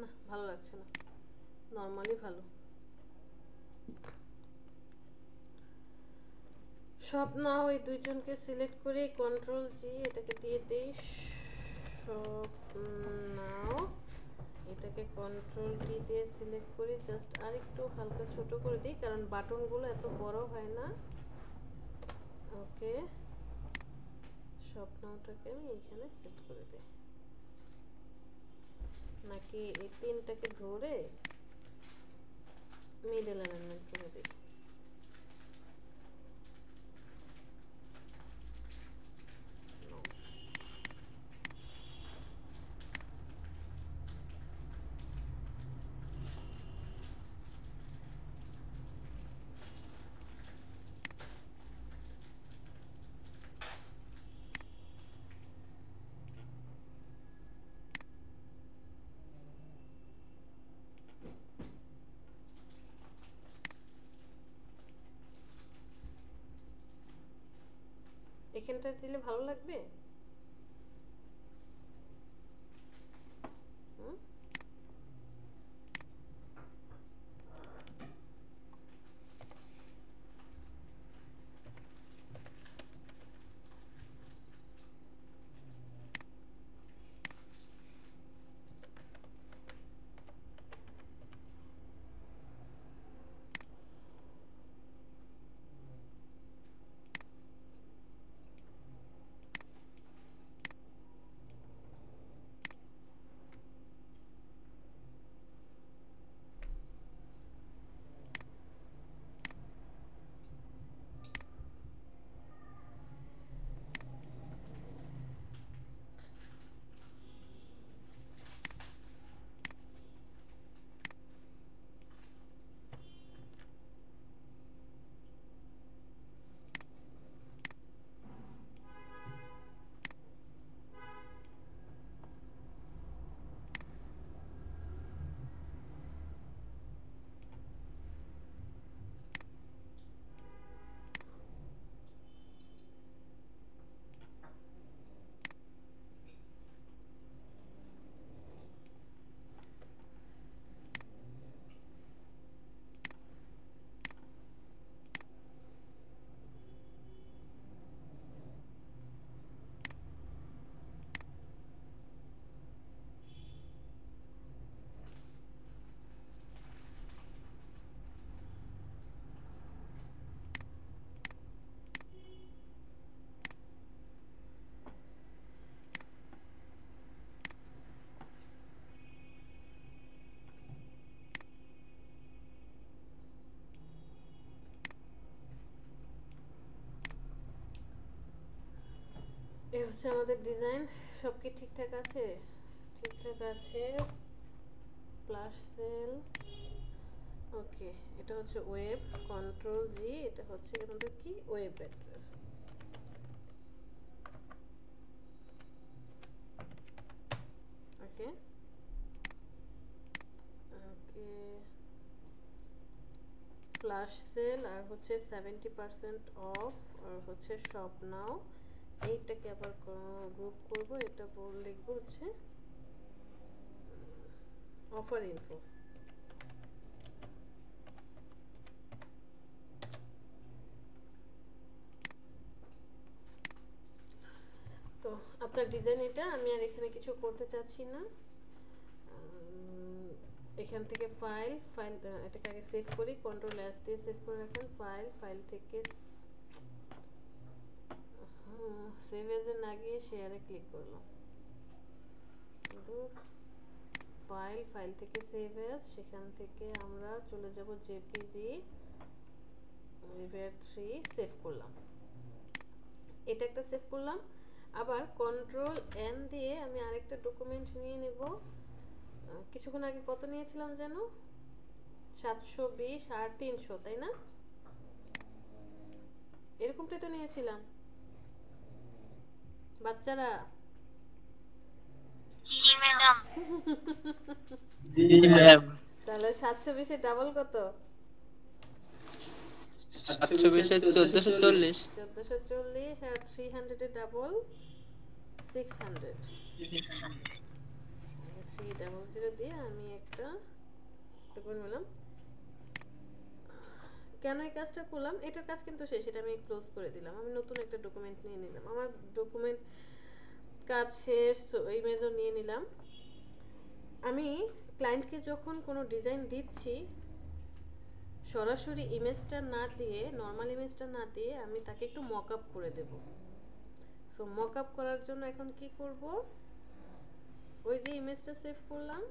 না, ভালো লাগছে না, নরমালি ভালো। সব নাও, এই দুইজনকে সিলেক্ট করে কন্ট্রোল জি এটাকে দিয়ে দেই। সব নাও, এটা এটাকে কন্ট্রোল টি দিয়ে সিলেক্ট করি, জাস্ট আর একটু হালকা ছোট করে দিই কারণ বাটনগুলো এত বড় হয় না। ওকে, স্বপ্নটাকে আমি এখানে সেট করে দিই, নাকি এই তিনটাকে ধরে মিডল অ্যালাইনমেন্ট করে দিই। এখানটা দিলে ভালো লাগবে। এই হচ্ছে আমাদের ডিজাইন। সব কি ঠিকঠাক আছে? ঠিকঠাক আছে। প্লাস সেল, ওকে। এটা হচ্ছে ওয়েব, কন্ট্রোল জি, এটা হচ্ছে আমাদের কি ওয়েব অ্যাড্রেস। ওকে ওকে, ফ্ল্যাশ সেল আর হচ্ছে 70% অফ আর হচ্ছে শপ নাও। এইটাকে আবার গ্রুপ করব, এটা লিখবো হচ্ছে অফার ইনফো। তো আপনার ডিজাইন এটা, আমি আর এখানে কিছু করতে চাচ্ছি না। এখান থেকে ফাইল এটাকে আগে সেভ করি, কন্ট্রোল এস দিয়ে সেভ করে রাখেন। ফাইল থেকে সেভ এজে না গিয়ে শেয়ারে ক্লিক করলাম। ফাইল থেকে সেভ এজ, সেখান থেকে আমরা চলে যাব জেপিজি ওয়েভার 3, সেভ করলাম। এটা একটা সেভ করলাম। আবার কন্ট্রোল এন দিয়ে আমি আরেকটা ডকুমেন্ট নিয়ে নেব। কিছুক্ষণ আগে কত নিয়েছিলাম যেন, 720 আর 300, তাই না? এরকমটাই তো নিয়েছিলাম বাচ্চারা। জি ম্যাডাম। তাহলে 720 এর ডাবল কত? 720 এর 1440। 1440 আর 300 এর ডাবল 600। 300 দিয়ে আমি একটা ডকুমেন্ট নিলাম। কেন এই কাজটা করলাম? এটার কাজ কিন্তু শেষ, এটা আমি ক্লোজ করে দিলাম। আমি নতুন একটা ডকুমেন্ট নিয়ে নিলাম। আমার ডকুমেন্ট কাজ শেষ, ইমেজও নিয়ে নিলাম। আমি ক্লায়েন্টকে যখন কোনো ডিজাইন দিচ্ছি সরাসরি ইমেজটা না দিয়ে, নর্মাল ইমেজটা না দিয়ে আমি তাকে একটু মক আপ করে দেব। সো মক আপ করার জন্য এখন কি করব, ওই যে ইমেজটা সেভ করলাম,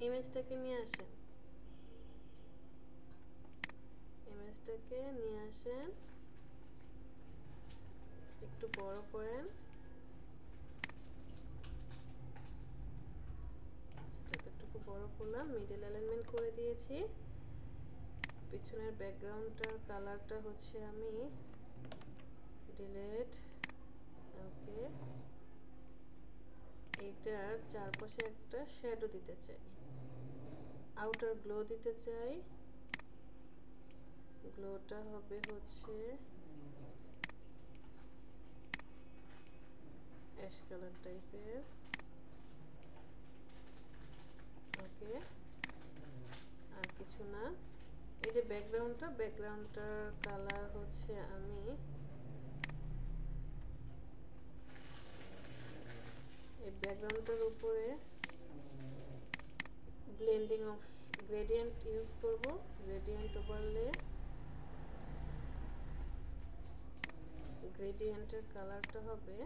ইমেজটাকে নিয়ে আসেন, ইমেজটাকে নিয়ে আসেন, একটু বড় করেন, এতটুকু বড় করলাম, মিডল অ্যালাইনমেন্ট করে দিয়েছি। পিছনের ব্যাকগ্রাউন্ডটার কালারটা হচ্ছে আমি ডিলিট, ওকে। এইটার চারপাশে একটা শ্যাডো দিতে চাই, আউটার গ্লো দিতে চাই। গ্লোটা হবে হচ্ছে অ্যাশ কালার টাইপের, ওকে। আর কিছু না, এই যে ব্যাকগ্রাউন্ডটার কালার হচ্ছে আমি এই ব্যাকগ্রাউন্ডটার উপরে ব্লেন্ডিং অফ গ্রেডিয়েন্ট ইউজ করব, গ্রেডিয়েন্ট ওভারলে। গ্রেডিয়েন্টের কালারটা হবে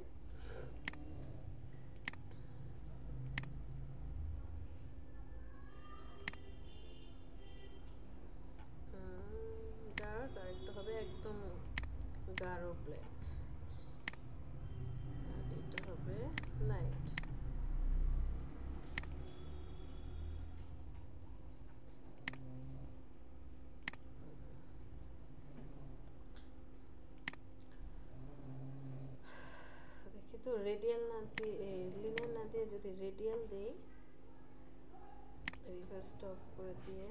ডার্ক, আর একটা হবে একদম গাঢ় ব্ল্যাক, আর এটা হবে লাইট। দেখি তো রেডিয়াল না দিয়ে, লিনিয়ার না দিয়ে যদি রেডিয়াল দেই, রিভার্সটা অফ করে দিয়ে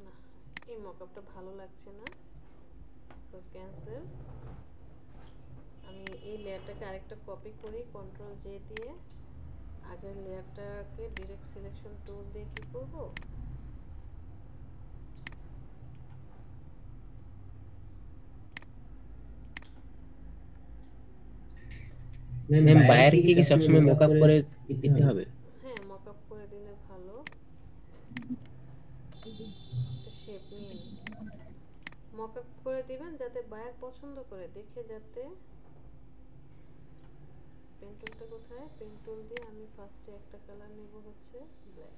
না, এই মকআপটা ভালো লাগছে না, সো ক্যান্সেল। আমি এই লেয়ারটাকে আরেকটা কপি করি, কন্ট্রোল জে দিয়ে। আগের লেয়ারটাকে ডিরেক্ট সিলেকশন টুল দিয়ে কি করব, ম্যাম বায়ারকে কি সবসময় মকআপ করে দিতে হবে? হ্যাঁ, মকআপ করে দিলে ভালো। একটা শেপ নিন, মকআপ করে দিবেন যাতে বায়ার পছন্দ করে, দেখে যাতে। পেন টুলটা কোথায়, পেন টুল দিয়ে আমি ফার্স্টে একটা কালার নেব হচ্ছে ব্ল্যাক।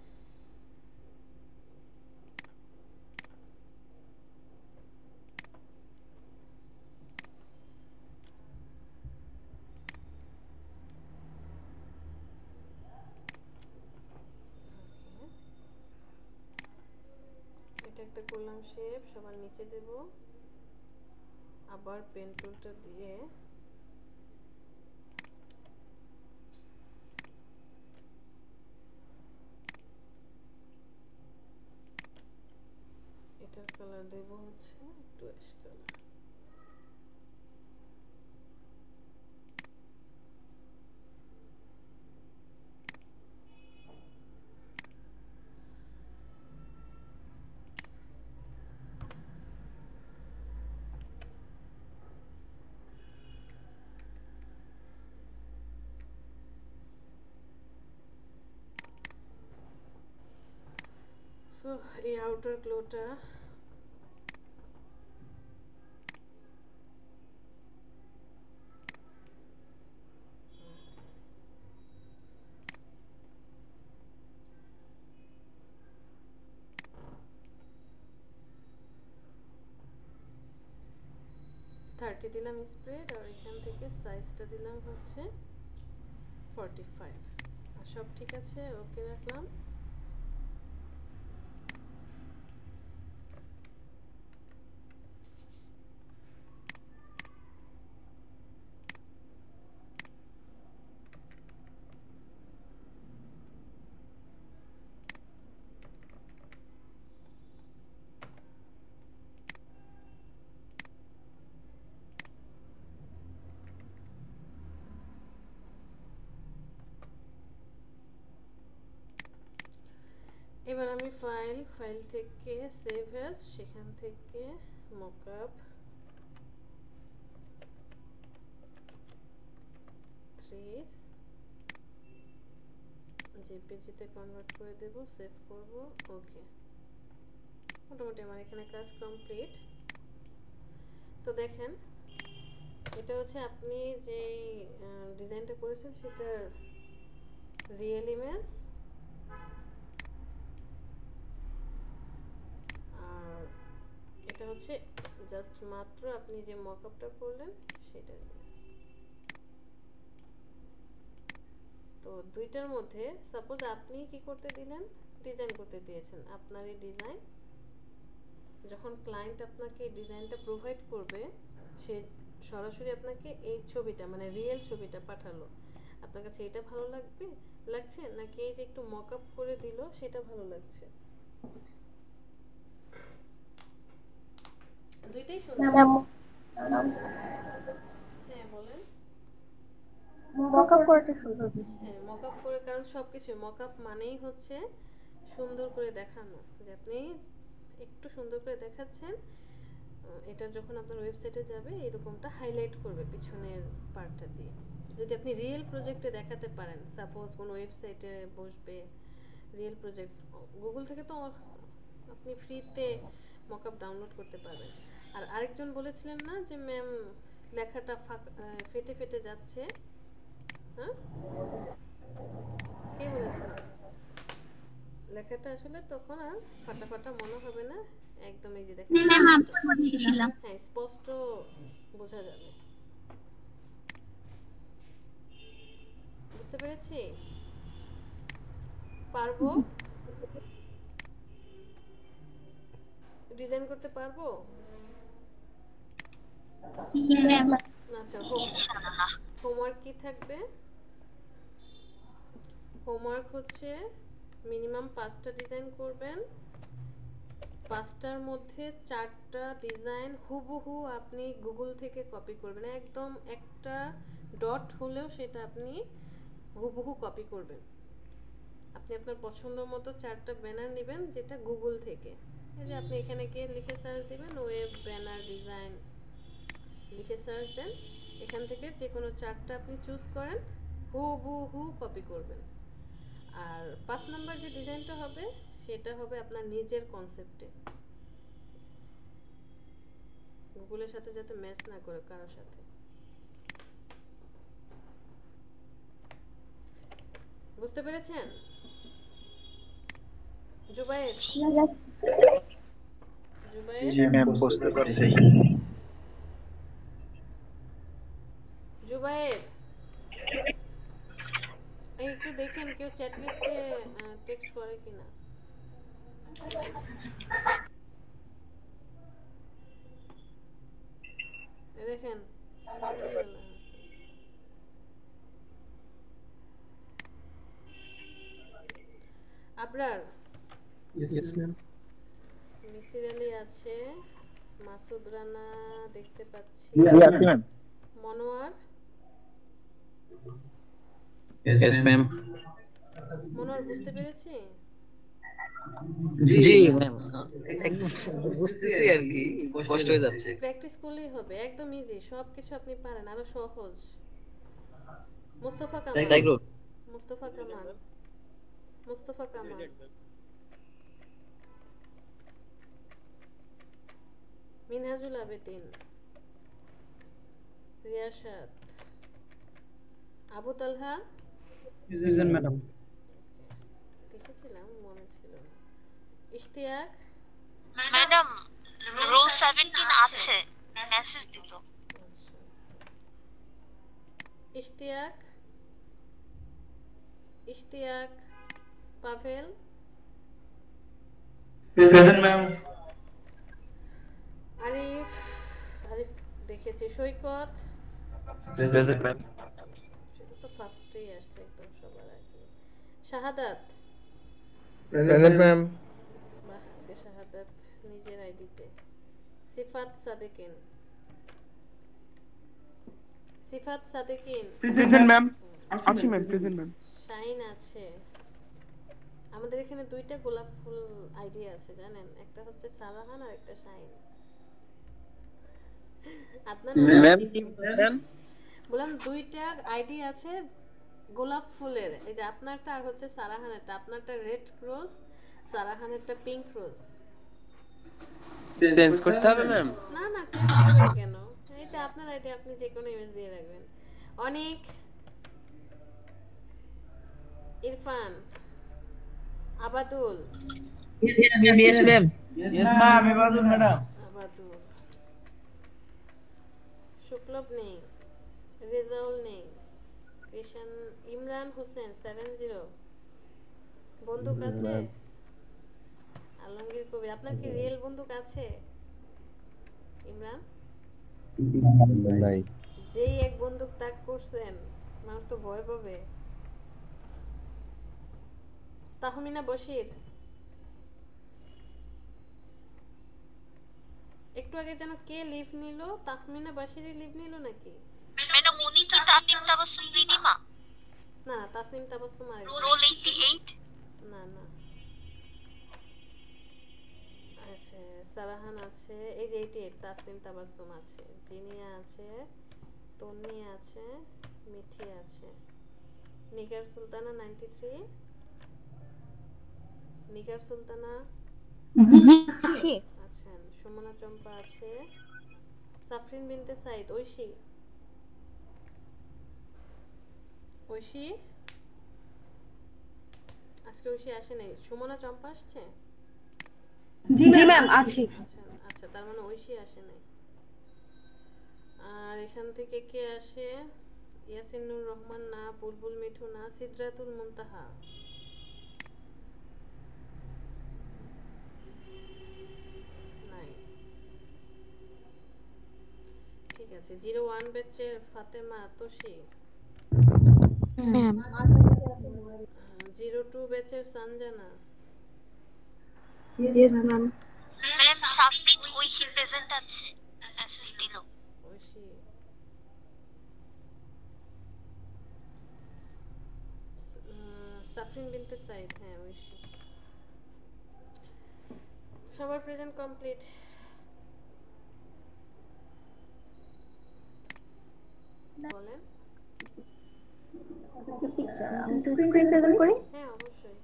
এটা একটা করলাম শেপ, সবার নিচে দেব। আবার পেন টুলটা দিয়ে এটার কালার দেব হচ্ছে একটু অ্যাশ কালার। সো এই আউটার গ্লোটা থার্টি দিলাম স্প্রেড, আর এখান থেকে সাইজটা দিলাম হচ্ছে 45। আর সব ঠিক আছে, ওকে রাখলাম। এবার আমি ফাইল থেকে সেভ অ্যাজ, সেখান থেকে mockup 3 জেপিজি তে কনভার্ট করে দেব, সেভ করব। ওকে, মোটামুটি আমার এখানে কাজ কমপ্লিট। তো দেখেন এটা হচ্ছে আপনি যে ডিজাইনটা করেছেন সেটার রিয়েল ইমেজ, আর এটা হচ্ছে জাস্ট মাত্র আপনি যে মকআপটা করলেন সেটার ইমেজ। তো দুইটার মধ্যে সাপোজ আপনি কি করতে দিলেন, ডিজাইন করতে দিয়েছেন, আপনার এই ডিজাইন যখন ক্লায়েন্ট আপনাকে এই ডিজাইনটা প্রোভাইড করবে সে সরাসরি আপনাকে এই ছবিটা মানে রিয়েল ছবিটা পাঠালো, আপনার কাছে এটা ভালো লাগছে নাকি এই যে একটু মকআপ করে দিল সেটা ভালো লাগছে? দুইটাই সুন্দর। হ্যাঁ বলেন। মকআপ করতে সুন্দর। হ্যাঁ মকআপ করে, কারণ সবকিছু মকআপ মানেই হচ্ছে সুন্দর করে দেখানো, যে আপনি একটু সুন্দর করে দেখাচ্ছেন। এটা যখন আপনার ওয়েবসাইটে যাবে এরকমটা হাইলাইট করবে পিছনের পার্টটা দিয়ে। যদি আপনি রিয়েল প্রজেক্টে দেখাতে পারেন, সাপোজ কোনো ওয়েবসাইটে বসবে রিয়েল প্রজেক্ট, গুগল থেকে তো আপনি ফ্রিতে মকআপ ডাউনলোড করতে পারবেন। আর আরেকজন বলেছিলেন না যে ম্যাম লেখাটা ফেটে ফেটে যাচ্ছে, হ্যাঁ কে বলেছিলেন? লেখাটা আসলে তখন আর ফাটা ফাটা মনে হবে না, একদম এই যে দেখেন ম্যাম আমি বলছিলাম। হ্যাঁ স্পষ্ট বোঝা যাবে। বুঝতে পেরেছি? পারবো? ডিজাইন করতে পারবো? আচ্ছা, হোমওয়ার্ক কি থাকবে? হোমওয়ার্ক হচ্ছে মিনিমাম 5টা ডিজাইন করবেন, 5টার মধ্যে 4টা ডিজাইন হুবহু আপনি গুগল থেকে কপি করবেন, একদম একটা ডট হলেও সেটা আপনি হুবহু কপি করবেন। আপনি আপনার পছন্দ মতো 4টা ব্যানার নেবেন যেটা গুগল থেকে, এই যে আপনি এখানে গিয়ে লিখে সার্চ দিবেন ওয়েব ব্যানার ডিজাইন লিখে সার্চ দেন, এখান থেকে যে কোনো 4টা আপনি চুজ করেন, হুবহু কপি করবেন। আর 5 নাম্বার যে ডিজাইনটা হবে সেটা হবে আপনার নিজের কনসেপ্টে, গুগলের সাথে যাতে ম্যাচ না করে কারোর সাথে। বুঝতে পেরেছেন? জুবায়ের, জি ম্যাম বুঝতে পারছি। জুবায়ের এই একটু দেখেন কেউ চ্যাট লিস্টে টেক্সট করে কিনা। দেখেন কি বলা আছে। Abrar, yes ma'am. মিসির আলী আছে, মাসুদ রানা দেখতে পাচ্ছি, আছি ma'am. Monowar, yes ma'am. Monowar বুঝতে পেরেছি? জি ম্যাম, একদম বুঝতেছি আর কি, কষ্ট হয়ে যাচ্ছে। প্র্যাকটিস করলেই হবে, একদম ইজি, সবকিছু আপনি পারেন, আরো সহজ। মুস্তাফা কামাল, মুস্তাফা কামাল, মুস্তাফা কামাল, মিনহাজুল আবেদিন, রিয়াসাত, আবু তালহা, প্রেজেন্ট ম্যাডাম। দেখেছিলাম মনে ছিল না। ইশতিয়াক, ম্যাডাম রো 17 আছে, মেসেজ দিল। Ishtiaq, Ishtiaq, Pavel, present ma'am. আরিফ, আরিফ দেখেছি, সৈকত, প্রেজেন্ট ম্যাম। সেটা তো ফার্স্টেই আসছে একদম সবার আগে। শাহাদাত, প্রেজেন্ট ম্যাম। বাহ আজকে শাহাদাত নিজের আইডিতে। সিফাত সাদেকিন, সিফাত সাদেকিন, প্রেজেন্ট ম্যাম। আছি ম্যাম, প্রেজেন্ট ম্যাম। শাইন আছে। আমাদের এখানে 2টা গোলাপ ফুল আইডি আছে জানেন, একটা হচ্ছে সারাহান আর একটা শাইন। আপনার ম্যাম কি বলছেন? বললাম দুইটা আইডি আছে গোলাপ ফুলের, এই যে আপনারটা আর হচ্ছে সারাহানেরটা। আপনারটা রেড রোজ, সারাহানেরটা পিঙ্ক রোজ। চেঞ্জ করতে হবে ম্যাম? না না, চেঞ্জ করবেন কেন? এইটা আপনার আইডি, আপনি যে কোনো ইমেজ দিয়ে রাখবেন। অনেক, Irfan, Abadul, Yes, ma'am. Yes, ma'am. Ibadul madam. Abadul, শুক্লব নেই, রেজাউল নেই, কৃষণ, ইমরান হোসেন 70 বন্দুক আছে, আলমগীর কবির। আপনার কি রিয়েল বন্দুক আছে ইমরান? নাই। যেই এক বন্দুক তাক করছেন, মানুষ তো ভয় পাবে। তাহমিনা বশির, একটু আগে যেন কে লিভ নিল? তাহমিনা বশিরই লিভ নিল নাকি? ম্যাডাম উনি কি তাসনিম তাবাসসুম রিদিমা? না না, তাসনিম তাবাসসুম আর রোল 88। না না, আছে সারাহান আছে, এই যে 88 তাসনিম তাবাসসুম আছে, জিনিয়া আছে, তন্নি আছে, মিঠি আছে, নিগার সুলতানা 93, নিগার সুলতানা আছেন, সুমনা চম্পা আছে, সাফরিন বিনতে সাইদ, ঐশী, ঐশী আজকে ঐশী আসে নাই। সুমনা চম্পা আসছে? জি ম্যাম আছি। আচ্ছা আচ্ছা, তার মানে ঐশী আসে নাই। আর এখান থেকে কে আসে? ইয়াসিন নুর রহমান না, বুলবুল মিঠু না, সিদরাতুল মুনতাহা, নাই। ঠিক আছে, 01 ব্যাচের ফাতেমা তোষি, ম্যাম 02 ব্যাচের Sanjana, yes ma'am. Ma'am Safrin Oishi present আছে, মেসেজ দিল। ঐশী, সাফরিন বিনতে সাইদ, হ্যাঁ ঐশী। সবার প্রেজেন্ট কমপ্লিট। বলেন। আমি তো স্ক্রিন প্রেজেন্ট করি। হ্যাঁ অবশ্যই।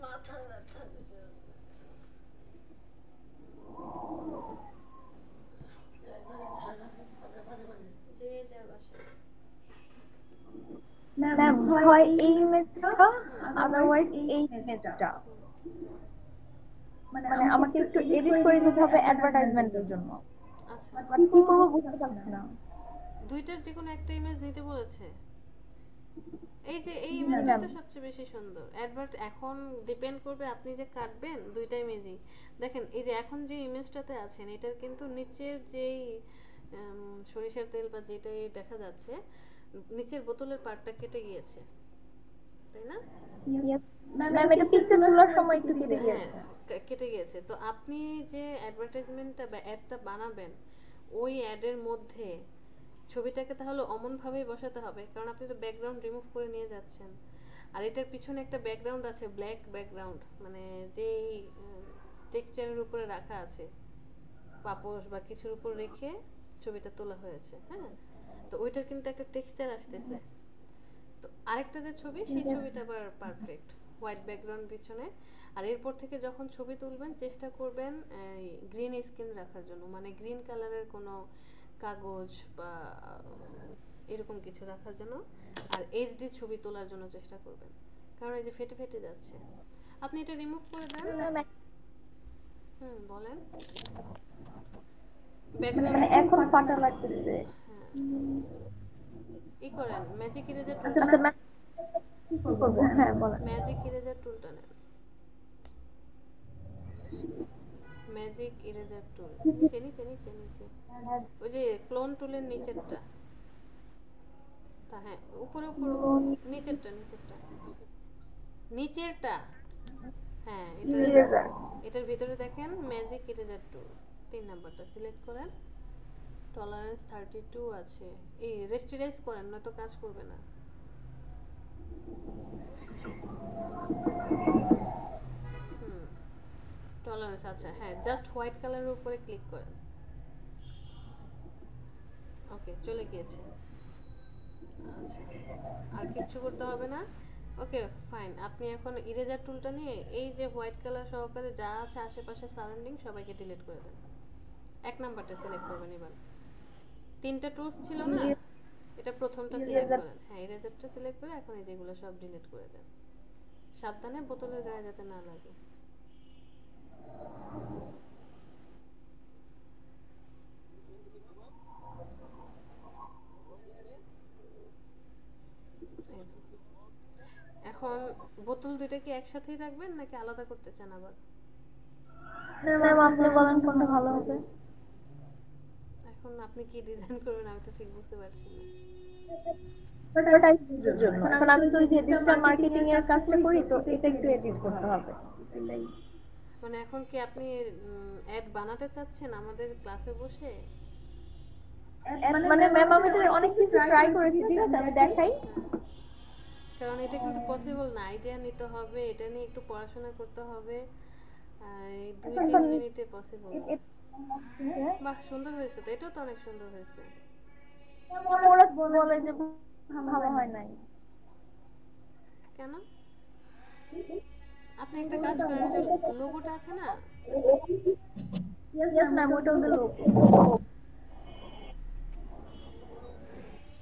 মাথা ব্যথা, যে যার বাসায়। ম্যাম হয় এই ইমেজটা, আদারওয়াইজ এই ইমেজটা। মানে আমাকে একটু এডিট করে দিতে হবে অ্যাডভার্টাইজমেন্টের জন্য। আচ্ছা, বাট কি করব বুঝতে পারছি না। দুইটার যে কোনো একটা ইমেজ নিতে বলেছে। এই যে এই ইমেজটা তো সবচেয়ে বেশি সুন্দর। অ্যাডভার্ট এখন ডিপেন্ড করবে আপনি যে কাটবেন দুইটা ইমেজই। দেখেন এই যে এখন যে ইমেজটাতে আছেন, এটার কিন্তু নিচের যেই সরিষার তেল বা যেটাই দেখা যাচ্ছে, নিচের বোতলের পার্টটা কেটে গিয়েছে, তাই না? ম্যাম এটা পিকচার তোলার সময় একটু কেটে গিয়েছে। কেটে গিয়েছে। তো আপনি যে অ্যাডভার্টাইজমেন্টটা বা অ্যাডটা বানাবেন, ওই অ্যাডের মধ্যে ছবিটাকে তাহলে অমনভাবেই বসাতে হবে, কারণ আপনি তো ব্যাকগ্রাউন্ড রিমুভ করে নিয়ে যাচ্ছেন। আর এটার পিছনে একটা ব্যাকগ্রাউন্ড আছে, ব্ল্যাক ব্যাকগ্রাউন্ড, মানে যেই টেক্সচারের উপরে রাখা আছে, পাপোশ বা কিছুর উপর রেখে ছবিটা তোলা হয়েছে। হ্যাঁ, তো ওইটার কিন্তু একটা টেক্সচার আসতেছে। তো আরেকটা যে ছবি, সেই ছবিটা আবার পারফেক্ট হোয়াইট ব্যাকগ্রাউন্ড পিছনে। আর এরপর থেকে যখন ছবি তুলবেন চেষ্টা করবেন গ্রিন স্ক্রিন রাখার জন্য, মানে গ্রিন কালারের কোনো কাগজ বা এরকম কিছু রাখার জন্য। আর এইচডি ছবি তোলার জন্য চেষ্টা করবেন, কারণ এই যে ফেটে ফেটে যাচ্ছে। আপনি এটা রিমুভ করে দেন। বলেন। ব্যাকগ্রাউন্ড এখন ফাটা লাগতেছে। ই করেন, ম্যাজিক ইরেজার টুল। আচ্ছা ম্যাম কি করব? হ্যাঁ বলেন। ম্যাজিক ইরেজার টুলটা নেন। ম্যাজিক ইরেজার টুল নিচে নিচে নিচে নিচে, ওই যে ক্লোন টুলের নিচেরটা। হ্যাঁ উপরে উপরে, নিচেরটা নিচেরটা নিচেরটা। হ্যাঁ এটার ভিতরে দেখেন ম্যাজিক ইরেজার টুল 3 নাম্বারটা সিলেক্ট করেন। টলারেন্স 32 আছে। এই রেস্টিরাইজ করেন, নয়তো কাজ করবে না। টলারেন্স আচ্ছা হ্যাঁ জাস্ট হোয়াইট কালারের উপরে ক্লিক করেন ওকে চলে গিয়েছে আচ্ছা আর কিছু করতে হবে না ওকে ফাইন আপনি এখন ইরেজার টুলটা নিয়ে এই যে হোয়াইট কালার সহকারে যা আছে আশেপাশে সারাউন্ডিং সবাইকে ডিলিট করে দেন এক নাম্বারটা সিলেক্ট করবেন এবার তিনটা টুলস ছিল না এটা প্রথমটা সিলেক্ট করেন হ্যাঁ ইরেজারটা সিলেক্ট করে এখন এই যেগুলো সব ডিলিট করে দেন সাবধানে বোতলের গায়ে যাতে না লাগে এখন বোতল দুইটা কি একসাথেই রাখবেন নাকি আলাদা করতে চান আবার ম্যাম আপনি বলেন কোনটা ভালো হবে এখন আপনি কি ডিজাইন করবেন আমি তো ঠিক বুঝতে পারছি না ওটাই জন্য এখন আমি তো যে ডিজিটাল মার্কেটিং এর কাজটা করি তো এটা একটু এডিট করতে হবে মানে এখন কি আপনি অ্যাড বানাতে চাচ্ছেন আমাদের ক্লাসে বসে মানে ম্যাম আমি তো অনেক কিছু ট্রাই করেছি ঠিক আছে আমি দেখাই কারণ এটা কিন্তু পসিবল না আইডিয়া নিতে হবে এটা নিয়ে একটু পড়াশোনা করতে হবে এই 2-3 মিনিটে পসিবল বাহ সুন্দর হয়েছে তো এটাও তো অনেক সুন্দর হয়েছে ওরা বলে যে ভালো হয় নাই কেন আপনি একটা কাজ করেন যে লোগোটা আছে না ইয়েস ম্যাম ওটা ওদের লোগো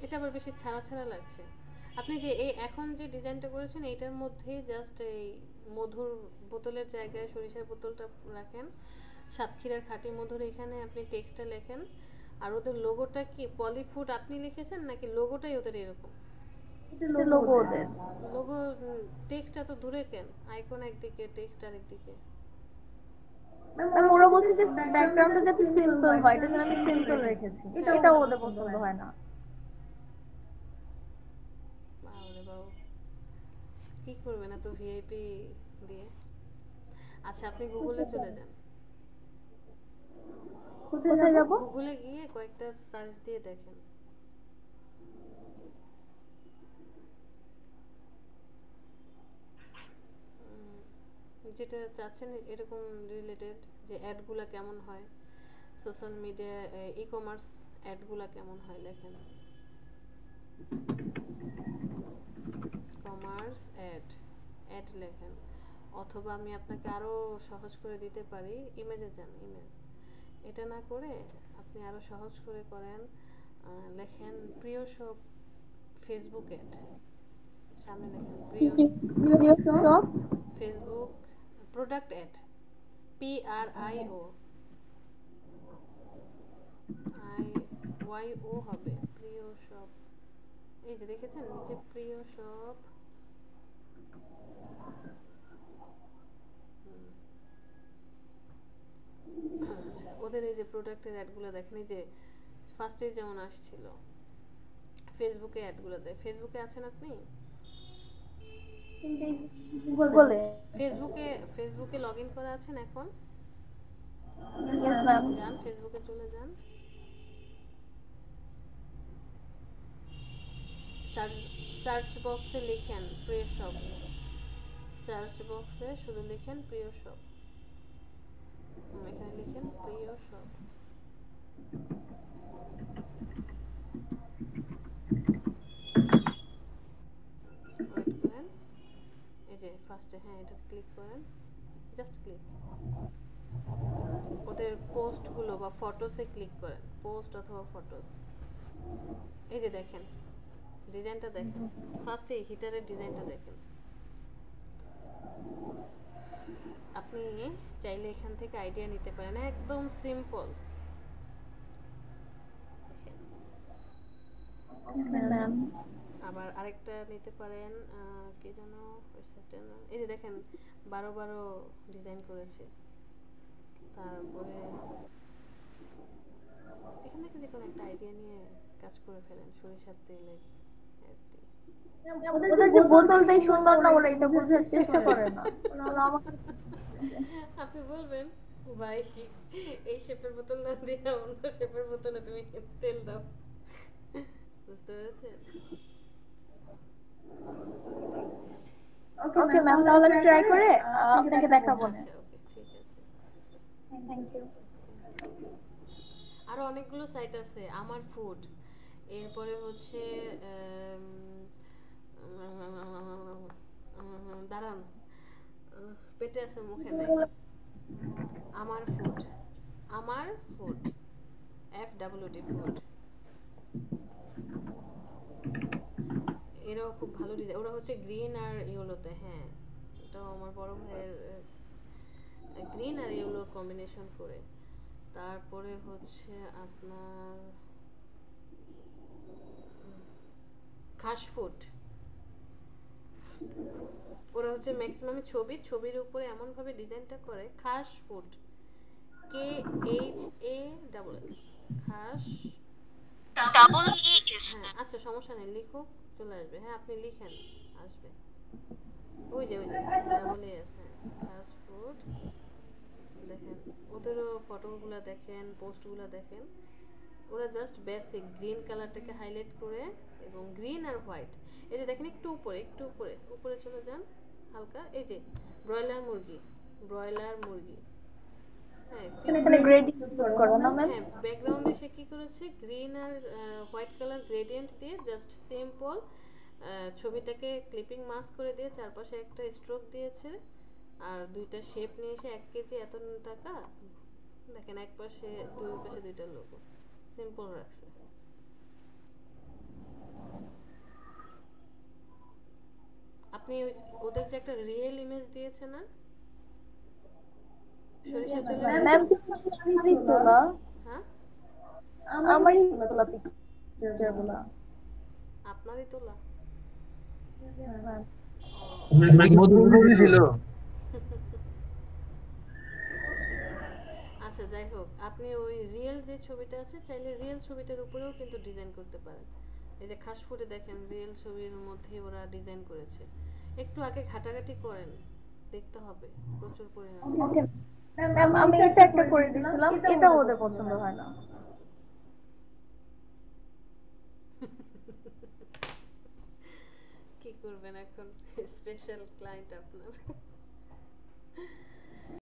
এটা আবার বেশি ছাড়া ছাড়া লাগছে আপনি যে এই এখন যে ডিজাইনটা করেছেন এটার মধ্যেই জাস্ট এই মধুর বোতলের জায়গায় সরিষার বোতলটা রাখেন সাতক্ষীরার খাঁটি মধুর এখানে আপনি টেক্সটটা লেখেন আর ওদের লোগোটা কি পলিফুড আপনি লিখেছেন নাকি লোগোটাই ওদের এরকম এটা লোগো ওদের লোগো টেক্সটটা তো দূরে কেন আইকন একদিকে টেক্সট আরেকদিকে ম্যাম ওরা বলছে যে ব্যাকগ্রাউন্ডটা যাতে সিম্পল হয় এটা জন্য আমি সিম্পল রেখেছি এটা ওদের পছন্দ হয় না বাবা বাবা কি করবেন এত ভিআইপি দিয়ে আচ্ছা আপনি গুগলে চলে যান কোথায় যাব গুগলে গিয়ে কয়েকটা সার্চ দিয়ে দেখেন যেটা চাচ্ছেন এরকম রিলেটেড যে অ্যাডগুলো কেমন হয় সোশ্যাল মিডিয়া ই কমার্স অ্যাডগুলো কেমন হয় লেখেন কমার্স অ্যাড লেখেন অথবা আমি আপনাকে আরো সহজ করে দিতে পারি ইমেজে যান ইমেজ এটা না করে আপনি আরো সহজ করে করেন লেখেন প্রিয় শপ ফেসবুক অ্যাড সামনে লেখেন Priyo shop Facebook product ad PRIO IYO হবে প্রিয় শপ এই যে দেখেছেন নিচে প্রিয় শপ আচ্ছা ওদের এই যে প্রোডাক্টের অ্যাডগুলো দেখেন এই যে ফার্স্টে যেমন আসছিল ফেসবুকে অ্যাডগুলো দেয় ফেসবুকে আছেন আপনি গুগলে ফেসবুকে লগইন করা আছেন এখন ইয়েস ম্যাম যান ফেসবুকে চলে যান সার্চ বক্সে লিখেন প্রিয় শপ সার্চ বক্সে শুধু লিখেন প্রিয় শপ এখানে লিখেন প্রিয় শপ এই যে ফার্স্টে হ্যাঁ এটা ক্লিক করেন জাস্ট ক্লিক ওদের পোস্টগুলো বা ফটোসে ক্লিক করেন পোস্ট অথবা ফটোস এই যে দেখেন ডিজাইনটা দেখেন ফার্স্টে হিটারের ডিজাইনটা দেখেন আপনি চাইলে এখান থেকে আইডিয়া নিতে পারেন একদম সিম্পল আবার আরেকটা নিতে পারেন কি যেন এই যে দেখেন 12 ডিজাইন করেছে তারপরে এখান থেকে যে কোনো একটা আইডিয়া নিয়ে কাজ করে ফেলেন সরিষার তেলে ওদের যে বোতলটাই সুন্দর না ওরা এটা বোঝার চেষ্টা করে না আপনি বলবেন ভাই এই শেপের বোতল না দিয়ে অন্য শেপের বোতলে তুমি তেল দাও বুঝতে পেরেছেন ওকে ম্যাম তাহলে ট্রাই করে আপনাকে দেখাবো আচ্ছা ওকে ঠিক আছে থ্যাংক ইউ। আরো অনেকগুলো সাইট আছে, আমার ফুড, এরপরে হচ্ছে দাঁড়ান, পেটে আছে মুখে নাই, আমার ফুড, আমার ফুড, FWD ফুড, এরাও খুব ভালো ডিজাইন, ওরা হচ্ছে গ্রিন আর ইয়েলোতে। হ্যাঁ, এটাও আমার বড় ভাইয়ের, গ্রিন আর ইয়েলো কম্বিনেশন করে। তারপরে হচ্ছে আপনার খাস ফুড, ওরা হচ্ছে ম্যাক্সিমাম ছবির উপরে এমন ভাবে ডিজাইনটা করে, খাস ফুড, KHASS, খাস। হ্যাঁ আচ্ছা, সমস্যা নেই, লিখো, চলে আসবে। হ্যাঁ আপনি লিখেন, আসবে। ওই যে ডাবল এ আছে, খাস ফুড। দেখেন ওদেরও ফটোগুলো দেখেন, পোস্টগুলো দেখেন, ওরা জাস্ট বেসিক গ্রিন কালারটাকে হাইলাইট করে, এবং গ্রিন আর হোয়াইট। এই যে দেখেন একটু উপরে উপরে চলে যান হালকা, এই যে ব্রয়লার মুরগি, হ্যাঁ এখানে গ্রেডিং করো না ম্যাম? হ্যাঁ, ব্যাকগ্রাউন্ডে সে কি করেছে, গ্রিন আর হোয়াইট কালার গ্রেডিয়েন্ট দিয়ে জাস্ট সিম্পল ছবিটাকে ক্লিপিং মাস্ক করে দিয়ে চারপাশে একটা স্ট্রোক দিয়েছে, আর দুইটা শেপ নিয়ে এসে 1 কেজি এত টাকা, দেখেন এক পাশে দুই পাশে দুইটা লোগো, সিম্পল রাখছে। আপনি ওদের যে একটা রিয়েল ইমেজ দিয়েছে না সরিষা তেলের, ম্যাম আমারই তোলা, হ্যাঁ আমারই তোলা পিকচারগুলো। আপনারই তোলা? আচ্ছা যাই হোক, আপনি ওই রিয়েল যে ছবিটা আছে, চাইলে রিয়েল ছবিটার উপরেও কিন্তু ডিজাইন করতে পারেন। এই যে খাস ফুটে দেখেন রিয়েল ছবির মধ্যে ওরা ডিজাইন করেছে, একটু আগে ঘাটাঘাটি করেন, দেখতে হবে প্রচুর পরিমাণে। ওকে ম্যাম, আমি এটা একটা করে দিয়েছিলাম, এটা ওদের পছন্দ হয় না। কি করবেন এখন, স্পেশাল ক্লায়েন্ট আপনার।